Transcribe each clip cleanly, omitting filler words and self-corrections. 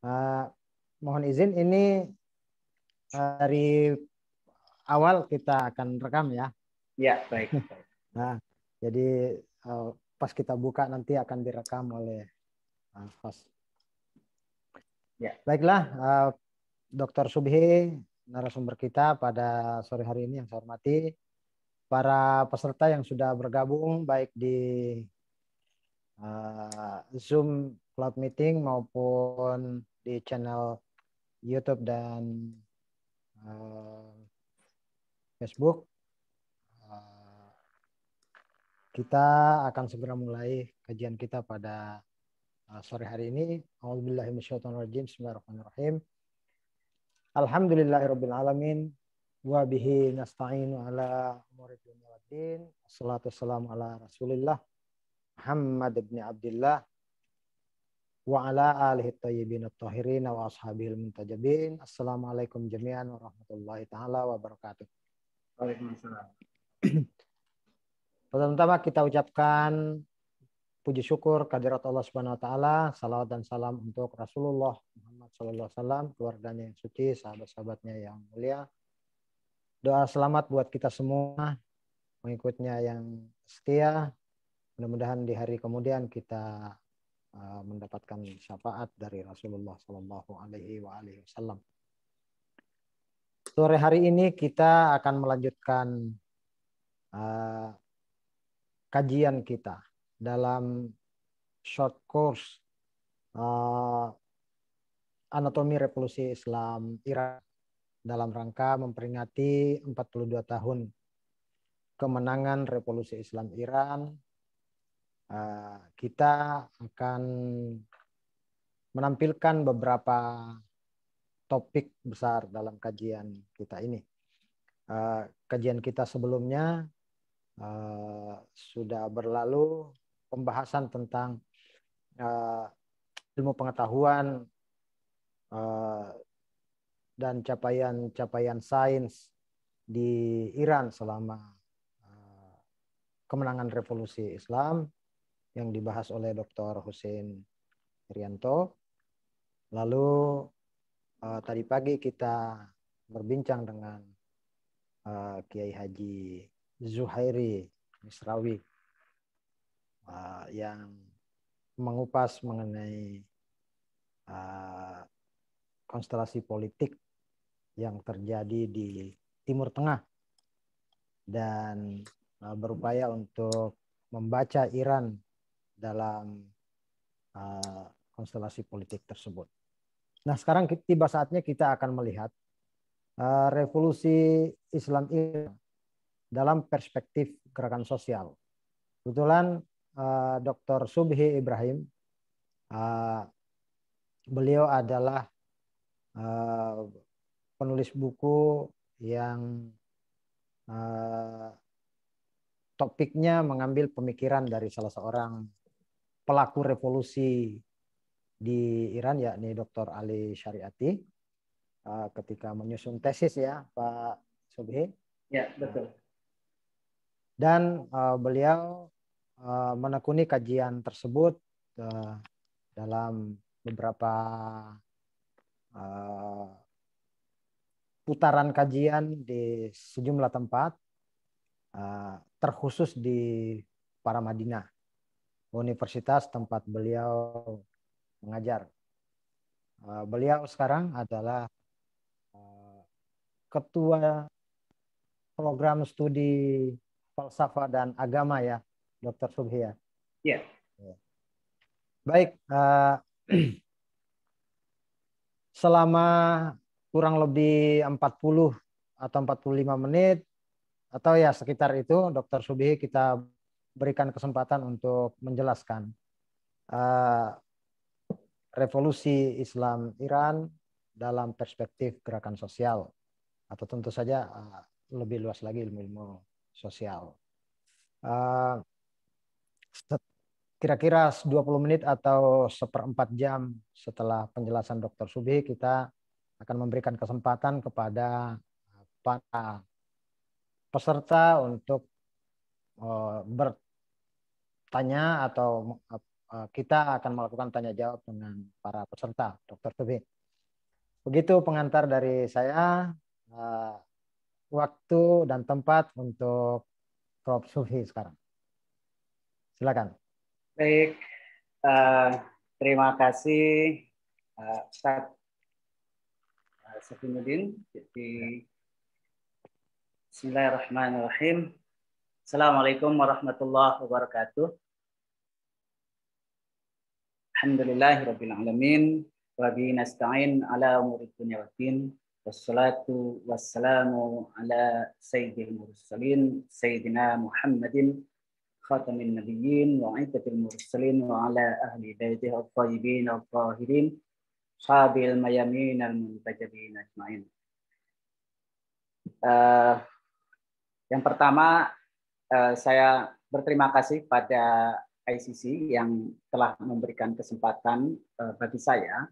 Uh, mohon izin ini dari awal kita akan rekam ya. Ya, baik. Nah, jadi pas kita buka nanti akan direkam oleh host. Ya. Baiklah, Dr. Subhi, narasumber kita pada sore hari ini yang saya hormati, para peserta yang sudah bergabung baik di Zoom Cloud Meeting maupun di channel YouTube dan Facebook. Kita akan segera mulai kajian kita pada sore hari ini. A'udzubillahi minasyaitonir rajim. Bismillahirrahmanirrahim. Alhamdulillahirabbil alamin wa bihi nasta'inu ala umuri dunya waddin. Wassalatu wassalamu ala Rasulillah Muhammad ibn Abdullah wa ala alihi thayyibin at-tahirin wa ashabihil muntajabin. Assalamualaikum jami'an warahmatullahi taala wabarakatuh. Waalaikumsalam. Pertama-tama kita ucapkan puji syukur kehadirat Allah Subhanahu wa taala, salawat dan salam untuk Rasulullah Muhammad sallallahu alaihi wasallam, keluarganya yang suci, sahabat-sahabatnya yang mulia. Doa selamat buat kita semua, pengikutnya yang setia. Mudah-mudahan di hari kemudian kita mendapatkan syafaat dari Rasulullah sallallahu alaihi wasallam. Sore hari ini kita akan melanjutkan kajian kita dalam short course Anatomi Revolusi Islam Iran dalam rangka memperingati 42 tahun kemenangan Revolusi Islam Iran. Kita akan menampilkan beberapa topik besar dalam kajian kita ini. Kajian kita sebelumnya sudah berlalu pembahasan tentang ilmu pengetahuan dan capaian sains di Iran selama kemenangan revolusi Islam yang dibahas oleh Dr. Hussein Irianto. Lalu tadi pagi kita berbincang dengan Kiai Haji Zuhairi Misrawi yang mengupas mengenai konstelasi politik yang terjadi di Timur Tengah dan berupaya untuk membaca Iran dalam konstelasi politik tersebut. Nah, sekarang tiba saatnya kita akan melihat revolusi Islam Iran dalam perspektif gerakan sosial. Kebetulan Dr. Subhi Ibrahim, beliau adalah penulis buku yang topiknya mengambil pemikiran dari salah seorang pelaku revolusi di Iran, yakni Dr. Ali Syariati, ketika menyusun tesis ya Pak Subhi. Ya, betul. Dan beliau menekuni kajian tersebut dalam beberapa putaran kajian di sejumlah tempat, terkhusus di Paramadinah, universitas tempat beliau mengajar. Beliau sekarang adalah ketua program studi falsafah dan agama ya, Dr. Subhi ya. Ya. Baik, selama kurang lebih 40 atau 45 menit atau ya sekitar itu, Dr. Subhi kita berikan kesempatan untuk menjelaskan revolusi Islam Iran dalam perspektif gerakan sosial, atau tentu saja lebih luas lagi ilmu-ilmu sosial. Kira-kira 20 menit atau 1/4 jam setelah penjelasan Dr. Subhi, kita akan memberikan kesempatan kepada para peserta untuk bertanya atau kita akan melakukan tanya jawab dengan para peserta, Dr. Tubi. Begitu pengantar dari saya. Waktu dan tempat untuk Prof. Sufi sekarang. Silakan. Baik, terima kasih Ustaz Saifuddin. Bismillahirrahmanirrahim. Assalamualaikum warahmatullahi wabarakatuh. Alhamdulillahirabbil alamin wa bihi nasta'in ala umuri dunya waddin. Wassalatu wassalamu ala sayyidil mursalin sayyidina Muhammadin khatamin nabiyyin wa aidatil mursalin wa ala ahli baitihi at-thayyibin at-tahirin sahabil mayamin al-muntajabin ajmain. Yang pertama, saya berterima kasih pada ICC yang telah memberikan kesempatan bagi saya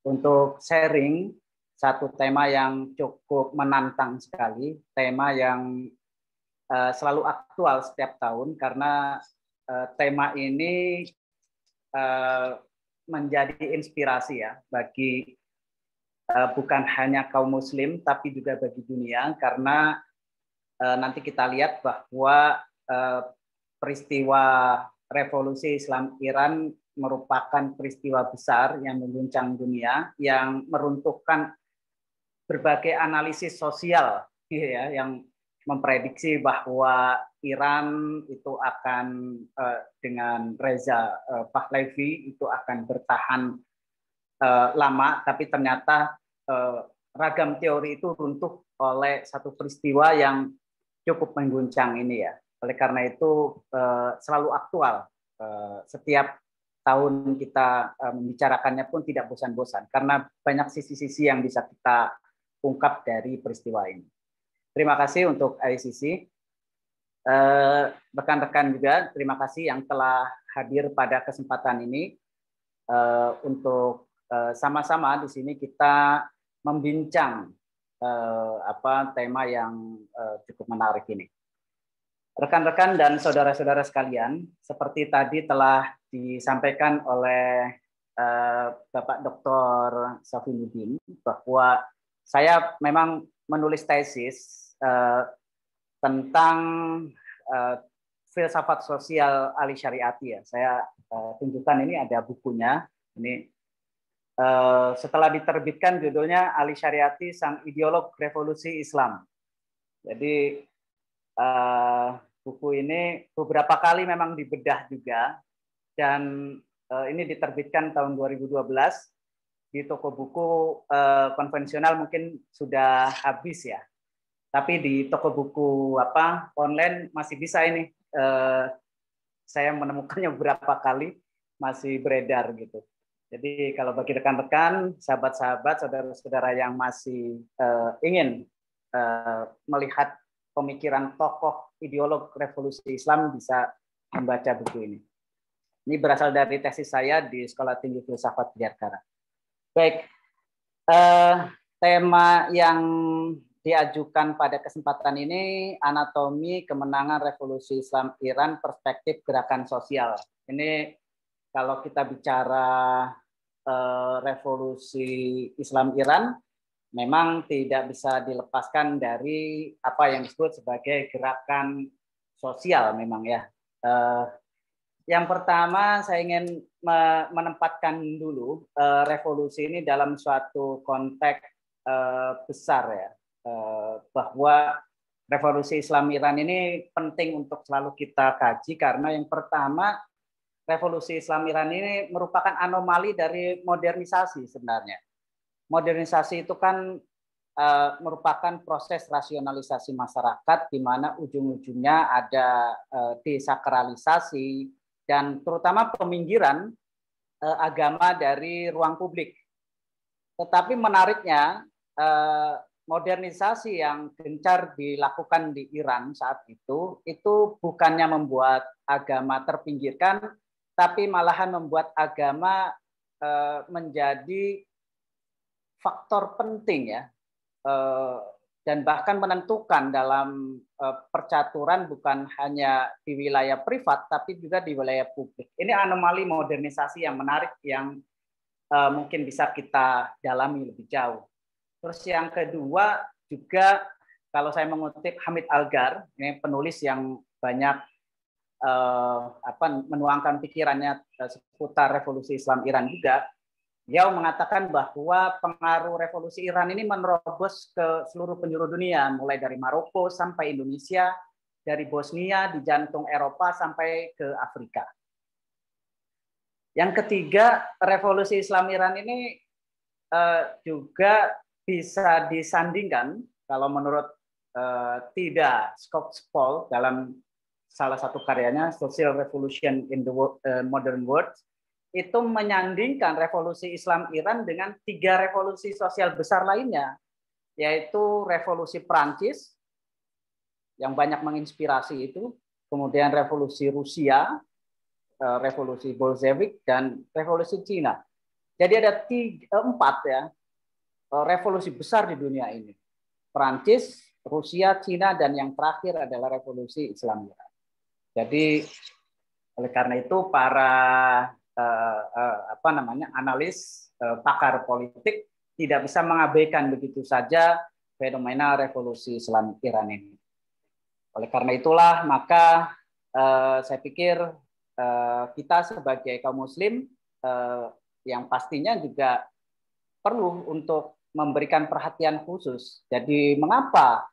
untuk sharing satu tema yang cukup menantang sekali, tema yang selalu aktual setiap tahun karena tema ini menjadi inspirasi ya bagi bukan hanya kaum muslim tapi juga bagi dunia, karena nanti kita lihat bahwa peristiwa revolusi Islam Iran merupakan peristiwa besar yang mengguncang dunia, yang meruntuhkan berbagai analisis sosial ya, yang memprediksi bahwa Iran itu akan dengan Reza Pahlavi itu akan bertahan lama, tapi ternyata ragam teori itu runtuh oleh satu peristiwa yang cukup mengguncang ini ya. Oleh karena itu selalu aktual, setiap tahun kita membicarakannya pun tidak bosan-bosan karena banyak sisi-sisi yang bisa kita ungkap dari peristiwa ini. Terima kasih untuk ICC. Rekan-rekan juga terima kasih yang telah hadir pada kesempatan ini untuk sama-sama di sini kita membincang tema yang cukup menarik ini. Rekan-rekan dan saudara-saudara sekalian, seperti tadi telah disampaikan oleh Bapak Dr. Saifuddin bahwa saya memang menulis tesis tentang filsafat sosial Ali Syariati ya. Saya tunjukkan ini ada bukunya. Ini setelah diterbitkan judulnya Ali Syariati Sang Ideolog Revolusi Islam. Jadi buku ini beberapa kali memang dibedah juga, dan ini diterbitkan tahun 2012. Di toko buku konvensional mungkin sudah habis ya, tapi di toko buku online masih bisa ini. Saya menemukannya beberapa kali masih beredar gitu. Jadi kalau bagi rekan-rekan, sahabat-sahabat, saudara-saudara yang masih ingin melihat pemikiran tokoh ideolog revolusi Islam bisa membaca buku ini. Ini berasal dari tesis saya di Sekolah Tinggi Filsafat Bidakara. Baik, tema yang diajukan pada kesempatan ini anatomi kemenangan revolusi Islam Iran, perspektif gerakan sosial. Ini kalau kita bicara revolusi Islam Iran, memang tidak bisa dilepaskan dari apa yang disebut sebagai gerakan sosial memang ya. Yang pertama saya ingin menempatkan dulu revolusi ini dalam suatu konteks besar ya, bahwa revolusi Islam Iran ini penting untuk selalu kita kaji karena yang pertama, revolusi Islam Iran ini merupakan anomali dari modernisasi sebenarnya. Modernisasi itu kan merupakan proses rasionalisasi masyarakat di mana ujung-ujungnya ada desakralisasi dan terutama peminggiran agama dari ruang publik. Tetapi menariknya modernisasi yang gencar dilakukan di Iran saat itu bukannya membuat agama terpinggirkan, tapi malahan membuat agama menjadi faktor penting ya dan bahkan menentukan dalam percaturan bukan hanya di wilayah privat tapi juga di wilayah publik. Ini anomali modernisasi yang menarik yang mungkin bisa kita dalami lebih jauh. Terus yang kedua juga kalau saya mengutip Hamid Algar, ini penulis yang banyak menuangkan pikirannya seputar revolusi Islam Iran juga. Dia mengatakan bahwa pengaruh revolusi Iran ini menerobos ke seluruh penjuru dunia, mulai dari Maroko sampai Indonesia, dari Bosnia di jantung Eropa sampai ke Afrika. Yang ketiga, revolusi Islam Iran ini juga bisa disandingkan kalau menurut Tida Skocpol dalam salah satu karyanya Social Revolution in the Modern World, itu menyandingkan revolusi Islam Iran dengan 3 revolusi sosial besar lainnya, yaitu revolusi Prancis yang banyak menginspirasi itu, kemudian revolusi Rusia, revolusi Bolshevik, dan revolusi Cina. Jadi ada 4 ya revolusi besar di dunia ini. Prancis, Rusia, Cina, dan yang terakhir adalah revolusi Islam Iran. Jadi oleh karena itu para analis, pakar politik tidak bisa mengabaikan begitu saja fenomena revolusi Islam Iran ini. Oleh karena itulah maka saya pikir kita sebagai kaum muslim yang pastinya juga perlu untuk memberikan perhatian khusus. Jadi mengapa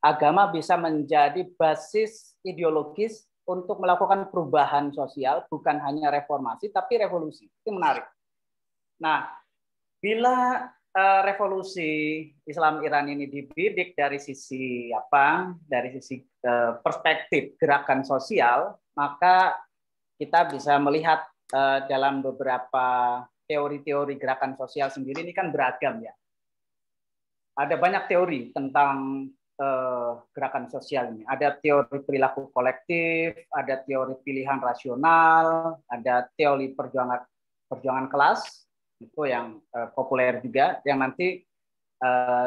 agama bisa menjadi basis ideologis untuk melakukan perubahan sosial, bukan hanya reformasi, tapi revolusi. Itu menarik. Nah, bila revolusi Islam Iran ini dibidik dari sisi perspektif gerakan sosial, maka kita bisa melihat dalam beberapa teori-teori gerakan sosial sendiri ini kan beragam ya. Ada banyak teori tentang gerakan sosial ini. Ada teori perilaku kolektif, ada teori pilihan rasional, ada teori perjuangan kelas, itu yang populer juga, yang nanti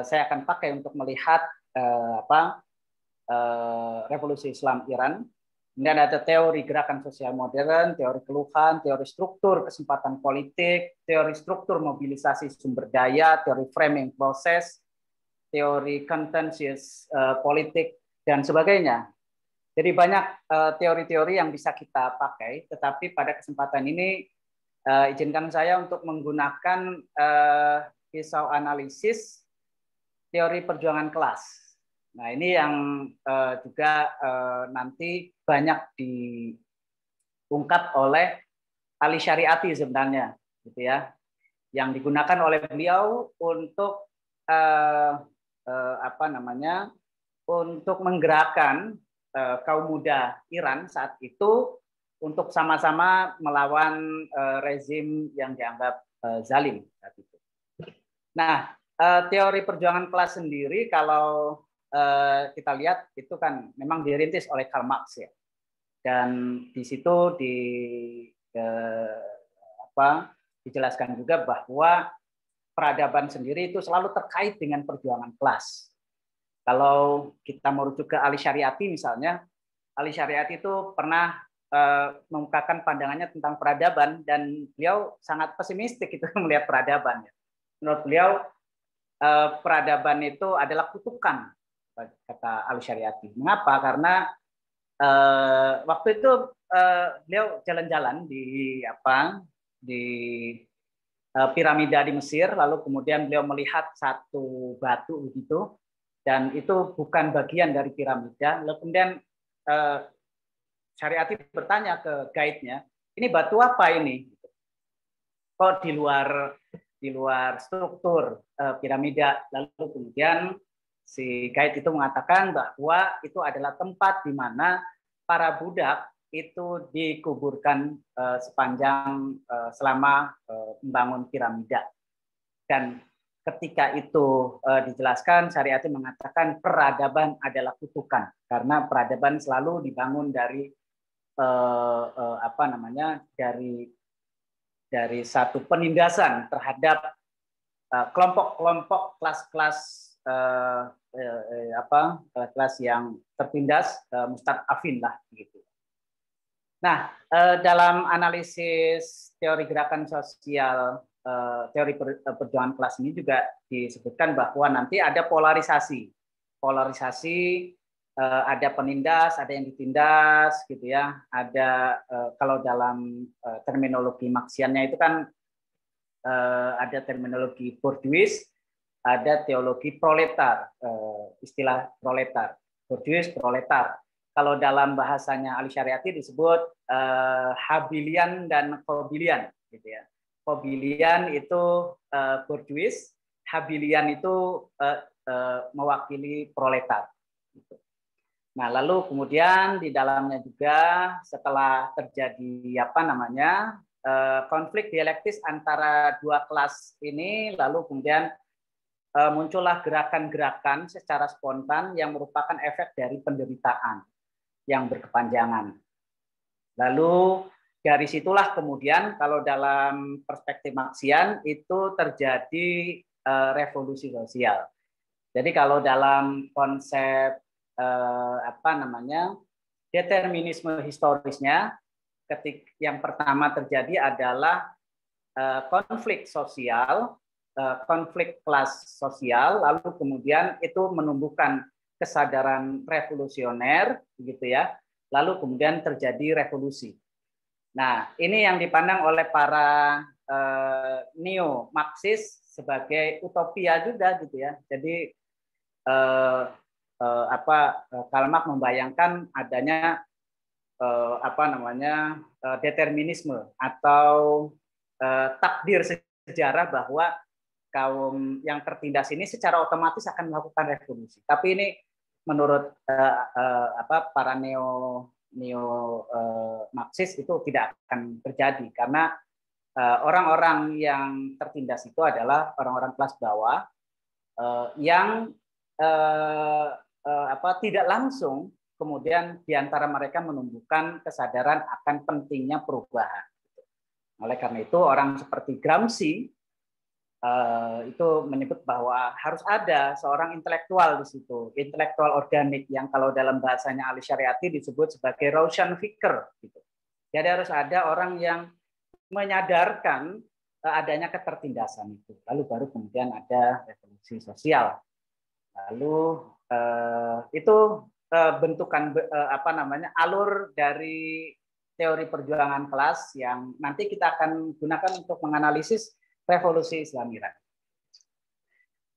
saya akan pakai untuk melihat revolusi Islam Iran. Kemudian ada teori gerakan sosial modern, teori keluhan, teori struktur kesempatan politik, teori struktur mobilisasi sumber daya, teori framing proses, teori contentious politik, dan sebagainya. Jadi banyak teori-teori yang bisa kita pakai, tetapi pada kesempatan ini izinkan saya untuk menggunakan pisau analisis teori perjuangan kelas. Nah ini yang juga nanti banyak diungkap oleh Ali Syariati sebenarnya, gitu ya, yang digunakan oleh beliau untuk untuk menggerakkan kaum muda Iran saat itu untuk sama-sama melawan rezim yang dianggap zalim saat itu. Nah, teori perjuangan kelas sendiri kalau kita lihat itu kan memang dirintis oleh Karl Marx ya, dan di situ dijelaskan juga bahwa peradaban sendiri itu selalu terkait dengan perjuangan kelas. Kalau kita merujuk ke Ali Syariati misalnya, Ali Syariati itu pernah mengungkapkan pandangannya tentang peradaban, dan beliau sangat pesimistik itu melihat peradaban. Menurut beliau peradaban itu adalah kutukan, kata Ali Syariati. Mengapa? Karena waktu itu beliau jalan-jalan di piramida di Mesir, lalu kemudian beliau melihat satu batu begitu, dan itu bukan bagian dari piramida. Lalu kemudian Syariati bertanya ke guide-nya, ini batu apa ini? Kok di luar struktur piramida? Lalu kemudian si guide itu mengatakan bahwa itu adalah tempat di mana para budak itu dikuburkan sepanjang selama membangun piramida. Dan ketika itu dijelaskan, Syariati mengatakan peradaban adalah kutukan, karena peradaban selalu dibangun dari dari satu penindasan terhadap kelompok-kelompok kelas-kelas kelas yang tertindas, mustad'afin lah gitu. Nah, dalam analisis teori gerakan sosial, teori perjuangan kelas ini juga disebutkan bahwa nanti ada polarisasi. Polarisasi, ada penindas, ada yang ditindas, gitu ya. Ada kalau dalam terminologi Marxiannya itu kan ada terminologi bourgeois, ada teologi proletar, istilah proletar, bourgeois, proletar. Kalau dalam bahasanya Ali Syariati disebut habilian dan kobilian, gitu ya. Kobilian itu bourgeois, habilian itu mewakili proletar. Gitu. Nah, lalu kemudian di dalamnya juga setelah terjadi konflik dialektis antara dua kelas ini, lalu kemudian muncullah gerakan-gerakan secara spontan yang merupakan efek dari penderitaan yang berkepanjangan. Lalu dari situlah kemudian kalau dalam perspektif Marxian itu terjadi revolusi sosial. Jadi kalau dalam konsep determinisme historisnya, yang pertama terjadi adalah konflik sosial, konflik kelas sosial, lalu kemudian itu menumbuhkan kesadaran revolusioner, gitu ya. Lalu kemudian terjadi revolusi. Nah, ini yang dipandang oleh para neo-Marxis sebagai utopia juga, gitu ya. Jadi Karl Marx membayangkan adanya determinisme atau takdir sejarah bahwa kaum yang tertindas ini secara otomatis akan melakukan revolusi. Tapi ini menurut para neo-Marxis itu tidak akan terjadi karena orang-orang yang tertindas itu adalah orang-orang kelas bawah yang tidak langsung kemudian diantara mereka menumbuhkan kesadaran akan pentingnya perubahan. Oleh karena itu orang seperti Gramsci itu menyebut bahwa harus ada seorang intelektual di situ, intelektual organik yang kalau dalam bahasanya Ali Syariati disebut sebagai Rauschan Fikr. Gitu. Jadi harus ada orang yang menyadarkan adanya ketertindasan itu. Lalu baru kemudian ada revolusi sosial. Lalu itu bentukan alur dari teori perjuangan kelas yang nanti kita akan gunakan untuk menganalisis revolusi Islam Iran.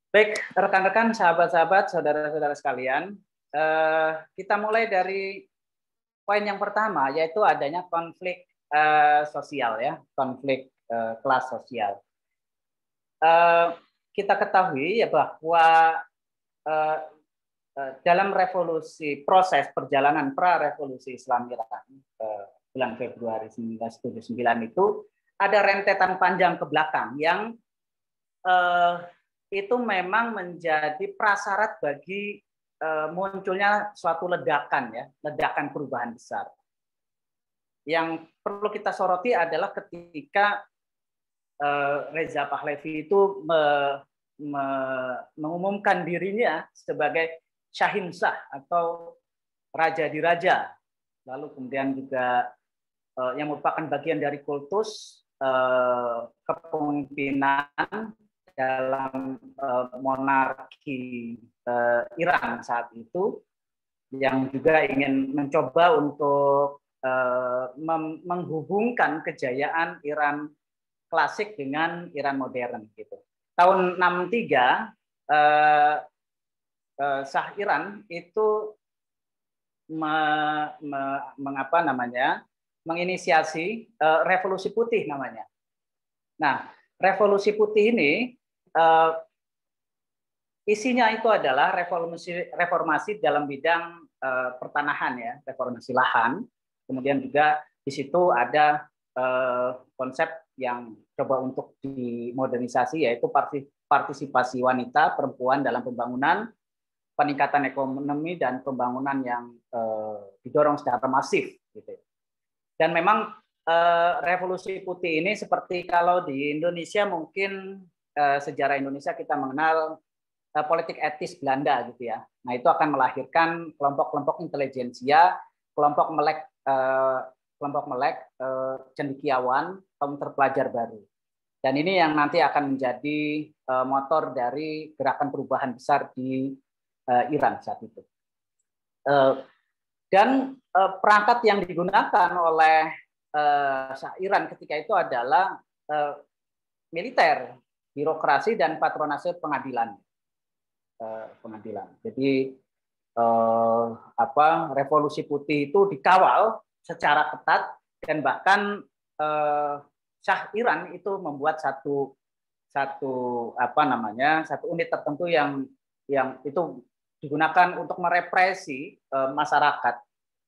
Baik, rekan-rekan, sahabat-sahabat, saudara-saudara sekalian, kita mulai dari poin yang pertama, yaitu adanya konflik sosial, ya, konflik kelas sosial. Kita ketahui ya bahwa dalam proses perjalanan pra-revolusi Islam Iran bulan Februari 1979 itu ada rentetan panjang ke belakang yang itu memang menjadi prasyarat bagi munculnya suatu ledakan, ya, ledakan perubahan besar. Yang perlu kita soroti adalah ketika Reza Pahlavi itu mengumumkan dirinya sebagai Syahinsah atau raja di raja, lalu kemudian juga yang merupakan bagian dari kultus kepemimpinan dalam monarki Iran saat itu, yang juga ingin mencoba untuk menghubungkan kejayaan Iran klasik dengan Iran modern gitu. Tahun 63 Shah Iran itu menginisiasi revolusi putih namanya. Nah, revolusi putih ini isinya itu adalah reformasi dalam bidang pertanahan, ya, reformasi lahan. Kemudian juga di situ ada konsep yang coba untuk dimodernisasi, yaitu partisipasi wanita, perempuan dalam pembangunan, peningkatan ekonomi dan pembangunan yang didorong secara masif, gitu. Dan memang revolusi putih ini seperti kalau di Indonesia mungkin sejarah Indonesia kita mengenal politik etis Belanda gitu ya. Nah, itu akan melahirkan kelompok-kelompok intelijensia, kelompok melek cendekiawan, kaum terpelajar baru. Dan ini yang nanti akan menjadi motor dari gerakan perubahan besar di Iran saat itu. Dan perangkat yang digunakan oleh Iran ketika itu adalah militer, birokrasi, dan patronase pengadilan. Jadi revolusi putih itu dikawal secara ketat, dan bahkan Shah Iran itu membuat satu unit tertentu yang itu digunakan untuk merepresi masyarakat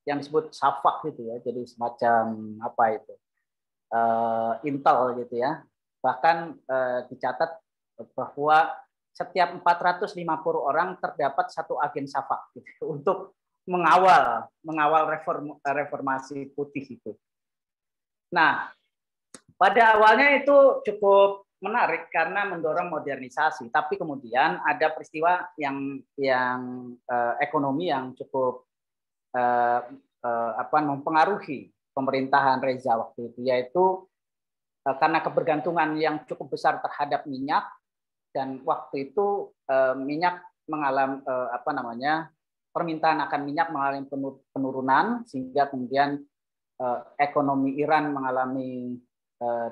yang disebut Safak gitu ya, jadi semacam intel gitu ya. Bahkan dicatat bahwa setiap 450 orang terdapat satu agen Safak gitu, untuk mengawal reformasi putih itu. Nah, pada awalnya itu cukup menarik karena mendorong modernisasi, tapi kemudian ada peristiwa yang ekonomi yang cukup mempengaruhi pemerintahan Reza waktu itu, yaitu karena kebergantungan yang cukup besar terhadap minyak, dan waktu itu minyak mengalami permintaan akan minyak mengalami penurunan, sehingga kemudian ekonomi Iran mengalami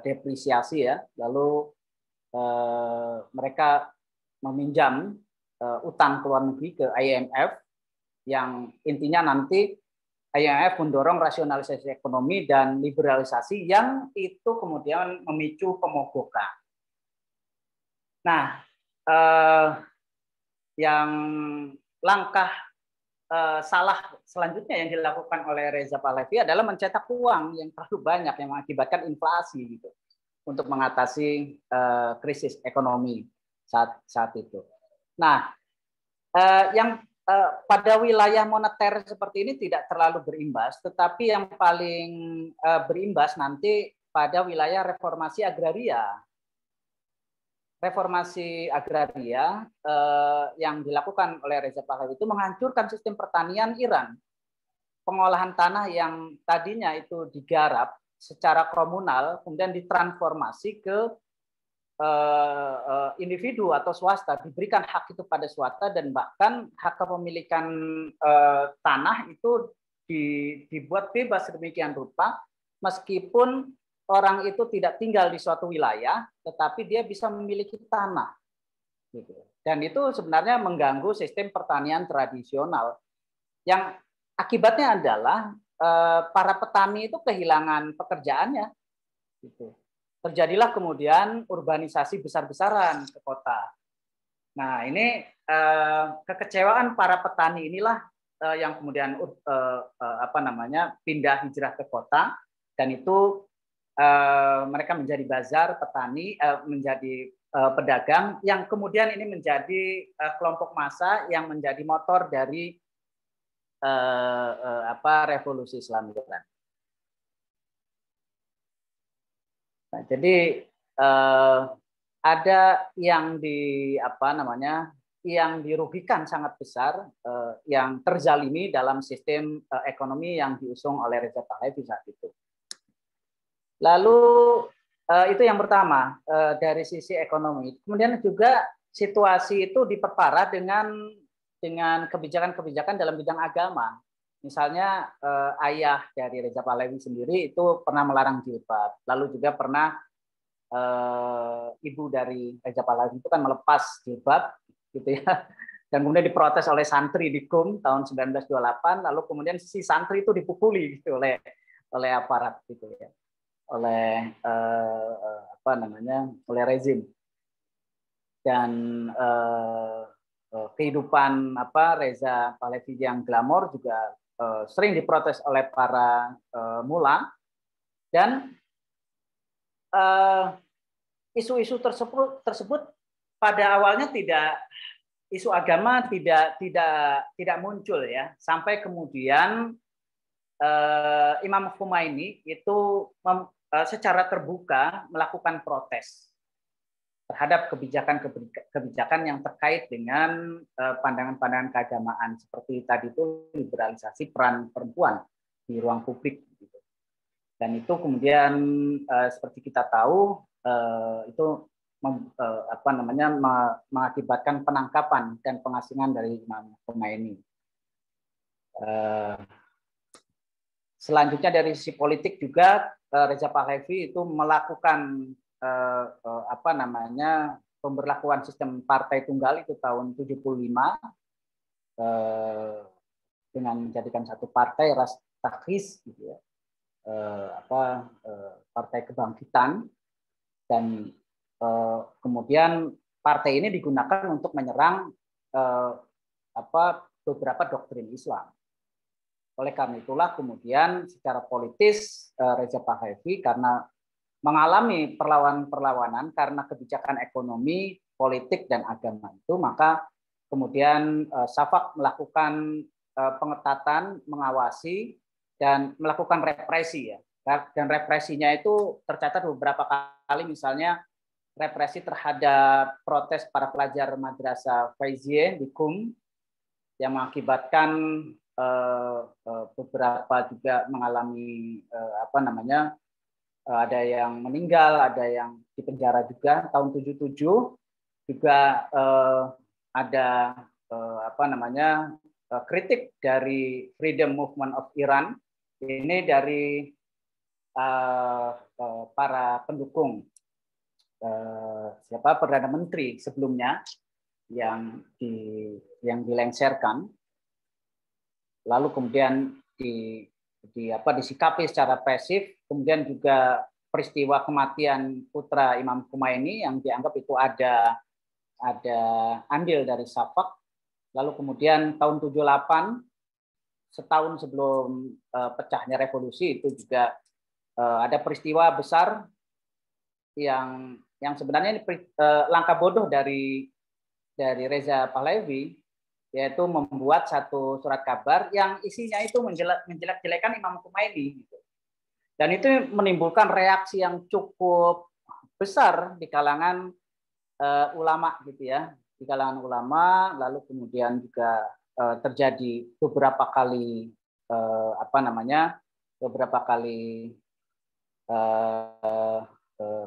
depresiasi ya. Lalu mereka meminjam utang ke luar negeri ke IMF, yang intinya nanti IMF mendorong rasionalisasi ekonomi dan liberalisasi yang itu kemudian memicu pemogokan. Nah, yang langkah salah selanjutnya yang dilakukan oleh Reza Pahlavi adalah mencetak uang yang terlalu banyak yang mengakibatkan inflasi gitu, untuk mengatasi krisis ekonomi saat itu. Nah, yang pada wilayah moneter seperti ini tidak terlalu berimbas, tetapi yang paling berimbas nanti pada wilayah reformasi agraria. Reformasi agraria yang dilakukan oleh Reza Pahlavi itu menghancurkan sistem pertanian Iran. Pengolahan tanah yang tadinya itu digarap secara komunal kemudian ditransformasi ke individu atau swasta, diberikan hak itu pada swasta, dan bahkan hak kepemilikan tanah itu dibuat bebas sedemikian rupa, meskipun orang itu tidak tinggal di suatu wilayah, tetapi dia bisa memiliki tanah. Gitu. Dan itu sebenarnya mengganggu sistem pertanian tradisional, yang akibatnya adalah para petani itu kehilangan pekerjaannya. Gitu. Terjadilah kemudian urbanisasi besar-besaran ke kota. Nah, ini kekecewaan para petani inilah yang kemudian pindah hijrah ke kota, dan itu mereka menjadi bazar petani, menjadi pedagang, yang kemudian ini menjadi kelompok massa yang menjadi motor dari revolusi Islam Iran. Nah, jadi ada yang yang dirugikan sangat besar, yang terzalimi dalam sistem ekonomi yang diusung oleh Reza Pahlavi saat itu. Lalu itu yang pertama dari sisi ekonomi. Kemudian juga situasi itu diperparah dengan kebijakan-kebijakan dalam bidang agama. Misalnya ayah dari Reza Pahlavi sendiri itu pernah melarang jilbab. Lalu juga pernah ibu dari Reza Pahlavi itu kan melepas jilbab, gitu ya. Dan kemudian diprotes oleh santri di Qum tahun 1928. Lalu kemudian si santri itu dipukuli gitu oleh aparat, gitu ya. Oleh oleh rezim. Dan kehidupan Reza Pahlavi yang glamor juga sering diprotes oleh para mula, dan isu-isu tersebut pada awalnya isu agama tidak muncul ya, sampai kemudian Imam Khomeini itu secara terbuka melakukan protes. terhadap kebijakan yang terkait dengan pandangan-pandangan keagamaan seperti tadi itu liberalisasi peran perempuan di ruang publik. Dan itu kemudian seperti kita tahu itu mengakibatkan penangkapan dan pengasingan dari Imam Khomeini. Selanjutnya dari sisi politik juga Reza Pahlavi itu melakukan pemberlakuan sistem partai tunggal itu tahun 75 dengan menjadikan satu partai Ras Takhis gitu ya. Partai Kebangkitan, dan kemudian partai ini digunakan untuk menyerang beberapa doktrin Islam. Oleh karena itulah kemudian secara politis Reza Pahlavi karena mengalami perlawanan karena kebijakan ekonomi, politik dan agama itu, maka kemudian Shafak melakukan pengetatan, mengawasi dan melakukan represi ya. Dan represinya itu tercatat beberapa kali, misalnya represi terhadap protes para pelajar madrasah Faiziyeh di Qum yang mengakibatkan beberapa juga mengalami ada yang meninggal, ada yang dipenjara juga. Tahun 77 juga ada kritik dari Freedom Movement of Iran. Ini dari para pendukung Perdana Menteri sebelumnya yang dilengsarkan, lalu kemudian disikapi secara pasif. Kemudian juga peristiwa kematian putra Imam Khomeini yang dianggap itu ada andil dari Shafak. Lalu kemudian tahun 78, setahun sebelum pecahnya revolusi, itu juga ada peristiwa besar yang sebenarnya ini langkah bodoh dari Reza Pahlavi, yaitu membuat satu surat kabar yang isinya itu menjelek-jelekan Imam Khomeini gitu. Dan itu menimbulkan reaksi yang cukup besar di kalangan ulama gitu ya, di kalangan ulama. Lalu kemudian juga terjadi beberapa kali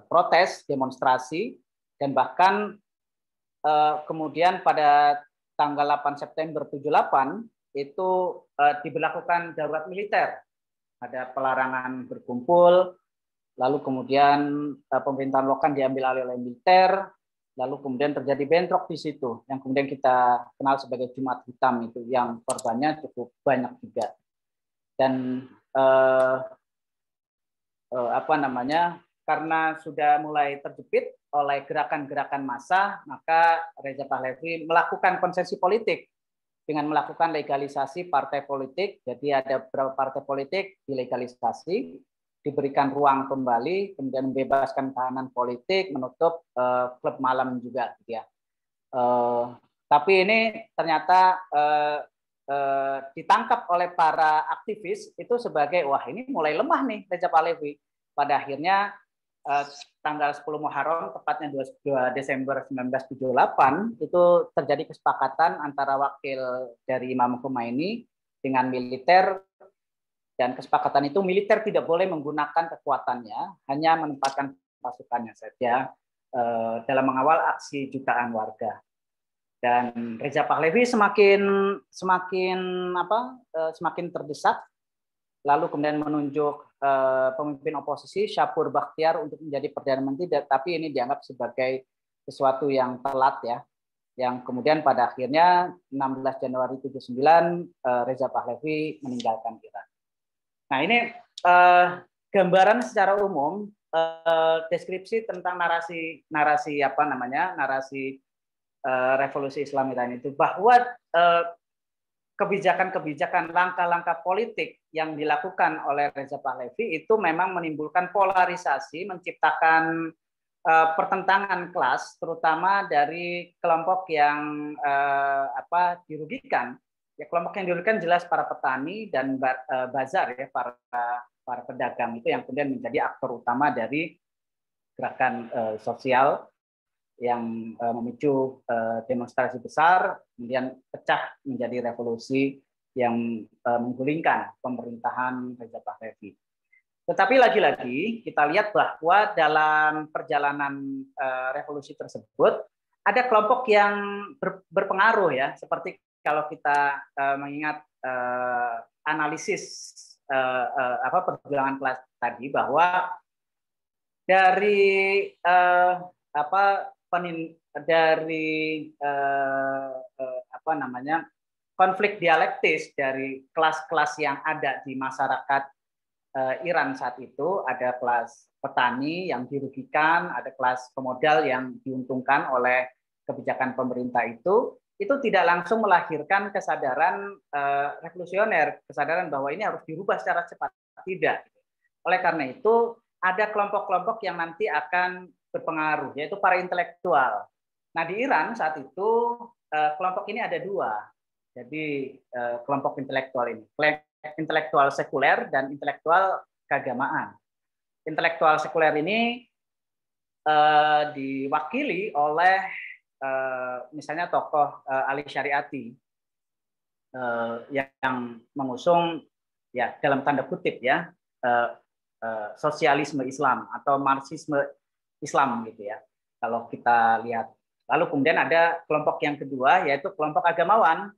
protes, demonstrasi, dan bahkan kemudian pada tanggal 8 September 78 itu diberlakukan darurat militer. Ada pelarangan berkumpul, lalu kemudian pemerintahan lokal diambil alih oleh militer, lalu kemudian terjadi bentrok di situ, yang kemudian kita kenal sebagai Jumat Hitam itu, yang korbannya cukup banyak juga. Dan karena sudah mulai terjepit oleh gerakan-gerakan massa, maka Reza Pahlavi melakukan konsesi politik dengan melakukan legalisasi partai politik. Jadi ada beberapa partai politik dilegalisasi, diberikan ruang kembali, kemudian membebaskan tahanan politik, menutup klub malam juga, gitu ya. Tapi ini ternyata ditangkap oleh para aktivis itu sebagai, wah ini mulai lemah nih Reza Pahlavi. Pada akhirnya tanggal 10 Muharram, tepatnya 2 Desember 1978, itu terjadi kesepakatan antara wakil dari Imam Khomeini dengan militer, dan kesepakatan itu militer tidak boleh menggunakan kekuatannya, hanya menempatkan pasukannya saja dalam mengawal aksi jutaan warga. Dan Reza Pahlavi semakin terdesak, lalu kemudian menunjuk pemimpin oposisi Shapur Bakhtiar untuk menjadi Perdana Menteri, tapi ini dianggap sebagai sesuatu yang telat ya, yang kemudian pada akhirnya 16 Januari 79 Reza Pahlavi meninggalkan Iran. Nah ini gambaran secara umum, deskripsi tentang narasi revolusi Islam Iran itu, bahwa kebijakan-kebijakan, langkah-langkah politik yang dilakukan oleh Reza Pahlavi itu memang menimbulkan polarisasi, menciptakan pertentangan kelas, terutama dari kelompok yang dirugikan. Ya, kelompok yang dirugikan jelas para petani dan bazar ya, para pedagang itu yang kemudian menjadi aktor utama dari gerakan sosial yang memicu demonstrasi besar, kemudian pecah menjadi revolusi yang menggulingkan pemerintahan Reza Pahlavi. Tetapi lagi-lagi kita lihat bahwa dalam perjalanan revolusi tersebut ada kelompok yang berpengaruh ya, seperti kalau kita mengingat analisis perjuangan kelas tadi, bahwa dari konflik dialektis dari kelas-kelas yang ada di masyarakat Iran saat itu, ada kelas petani yang dirugikan, ada kelas pemodal yang diuntungkan oleh kebijakan pemerintah itu tidak langsung melahirkan kesadaran revolusioner, kesadaran bahwa ini harus dirubah secara cepat, tidak. Oleh karena itu ada kelompok-kelompok yang nanti akan berpengaruh, yaitu para intelektual. Nah, di Iran saat itu kelompok ini ada dua. Jadi kelompok intelektual ini, intelektual sekuler dan intelektual keagamaan. Intelektual sekuler ini diwakili oleh misalnya tokoh Ali Syariati yang mengusung ya dalam tanda kutip ya sosialisme Islam atau marxisme Islam gitu ya. Kalau kita lihat, lalu kemudian ada kelompok yang kedua yaitu kelompok agamawan.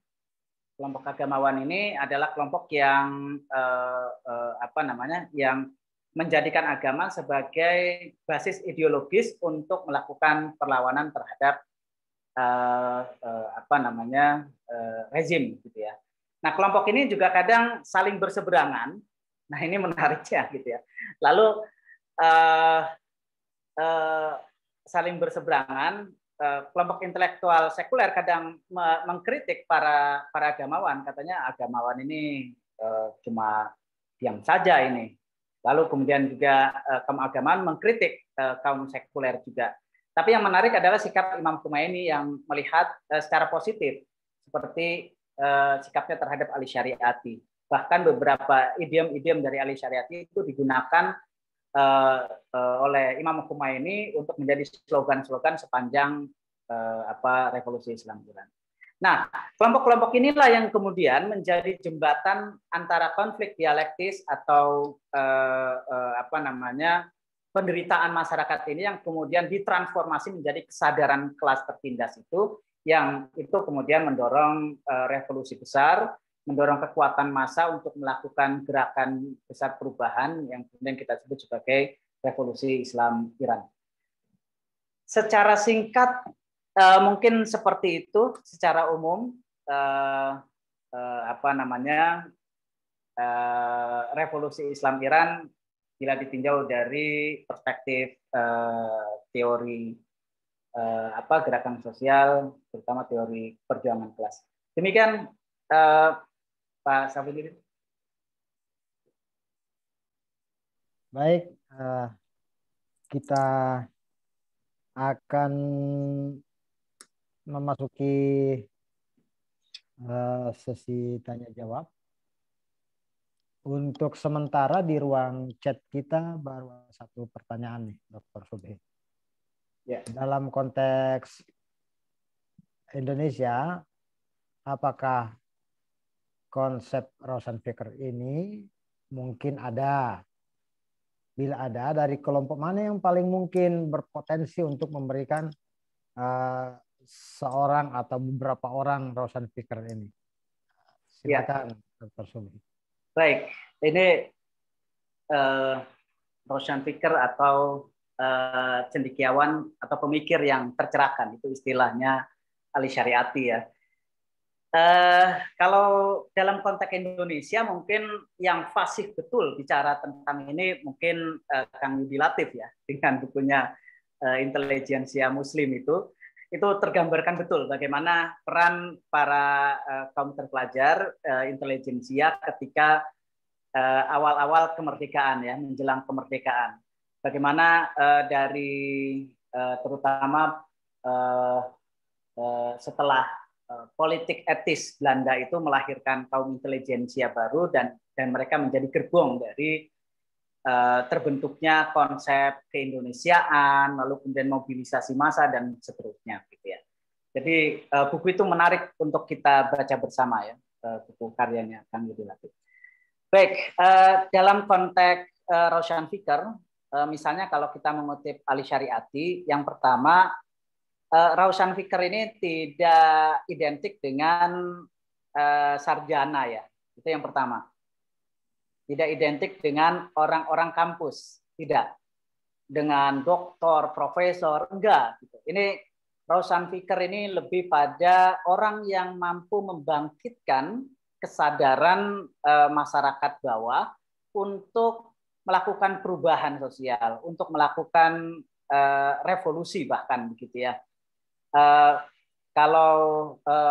Kelompok agamawan ini adalah kelompok yang yang menjadikan agama sebagai basis ideologis untuk melakukan perlawanan terhadap rezim gitu ya. Nah, kelompok ini juga kadang saling berseberangan. Nah, ini menariknya gitu ya. Lalu saling berseberangan, kelompok intelektual sekuler kadang mengkritik para agamawan, katanya agamawan ini cuma diam saja ini. Lalu kemudian juga kaum agamawan mengkritik kaum sekuler juga. Tapi yang menarik adalah sikap Imam Khomeini yang melihat secara positif, seperti sikapnya terhadap Ali Syariati. Bahkan beberapa idiom-idiom dari Ali Syariati itu digunakan oleh Imam Khomeini untuk menjadi slogan-slogan sepanjang revolusi Islam Iran. Nah, kelompok-kelompok inilah yang kemudian menjadi jembatan antara konflik dialektis atau penderitaan masyarakat ini yang kemudian ditransformasi menjadi kesadaran kelas tertindas itu, yang itu kemudian mendorong revolusi besar, mendorong kekuatan massa untuk melakukan gerakan besar perubahan yang kemudian kita sebut sebagai revolusi Islam Iran. Secara singkat mungkin seperti itu secara umum revolusi Islam Iran bila ditinjau dari perspektif teori gerakan sosial, terutama teori perjuangan kelas. Demikian Pak Safidin. Baik, kita akan memasuki sesi tanya jawab. Untuk sementara di ruang chat kita baru satu pertanyaan nih, Dr. Subhi. Ya. Dalam konteks Indonesia, apakah konsep Rosenfikir ini mungkin ada? Bila ada, dari kelompok mana yang paling mungkin berpotensi untuk memberikan seorang atau beberapa orang Rosenfikir ini? Silakan, ya. Dr. Subhi. Baik, ini Rosenfikir atau cendekiawan atau pemikir yang tercerahkan, itu istilahnya Ali Syariati ya. Kalau dalam konteks Indonesia mungkin yang fasih betul bicara tentang ini mungkin Kang Yudi Latif ya, dengan bukunya Intelijensia Muslim itu tergambarkan betul bagaimana peran para kaum terpelajar intelijensia ketika awal-awal kemerdekaan ya, menjelang kemerdekaan. Bagaimana dari terutama setelah politik etis Belanda itu melahirkan kaum intelijensia baru dan mereka menjadi gerbong dari terbentuknya konsep keindonesiaan, lalu kemudian mobilisasi massa dan seterusnya, gitu ya. Jadi buku itu menarik untuk kita baca bersama ya, buku karyanya Kang Yudi Latif. Baik, dalam konteks Roshan Fikr, misalnya kalau kita mengutip Ali Syariati, yang pertama, Roshan Fikr ini tidak identik dengan sarjana ya, itu yang pertama. Tidak identik dengan orang-orang kampus, tidak. Dengan doktor, profesor, enggak. Ini Roshan Fikr ini lebih pada orang yang mampu membangkitkan kesadaran masyarakat bawah untuk melakukan perubahan sosial, untuk melakukan revolusi bahkan begitu ya. Kalau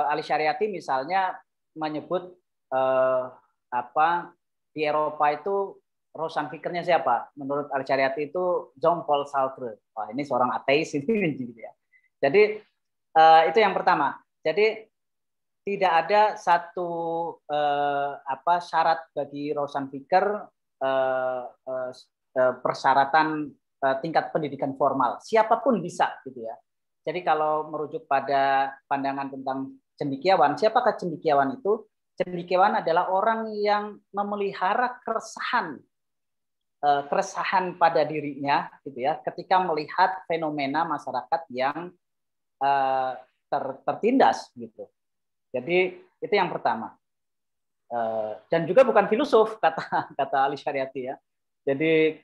Ali Syariati misalnya menyebut di Eropa itu Roshan Fikirnya siapa? Menurut Ali Syariati itu Jean-Paul Sartre. Wah, ini seorang ateis ini gitu ya. Jadi itu yang pertama. Jadi tidak ada satu syarat bagi Roshan Fikr persyaratan tingkat pendidikan formal. Siapapun bisa gitu ya. Jadi kalau merujuk pada pandangan tentang cendekiawan, siapakah cendekiawan itu? Cendekiawan adalah orang yang memelihara keresahan pada dirinya gitu ya ketika melihat fenomena masyarakat yang tertindas gitu. Jadi itu yang pertama. Dan juga bukan filosof kata Ali Syariati ya. Jadi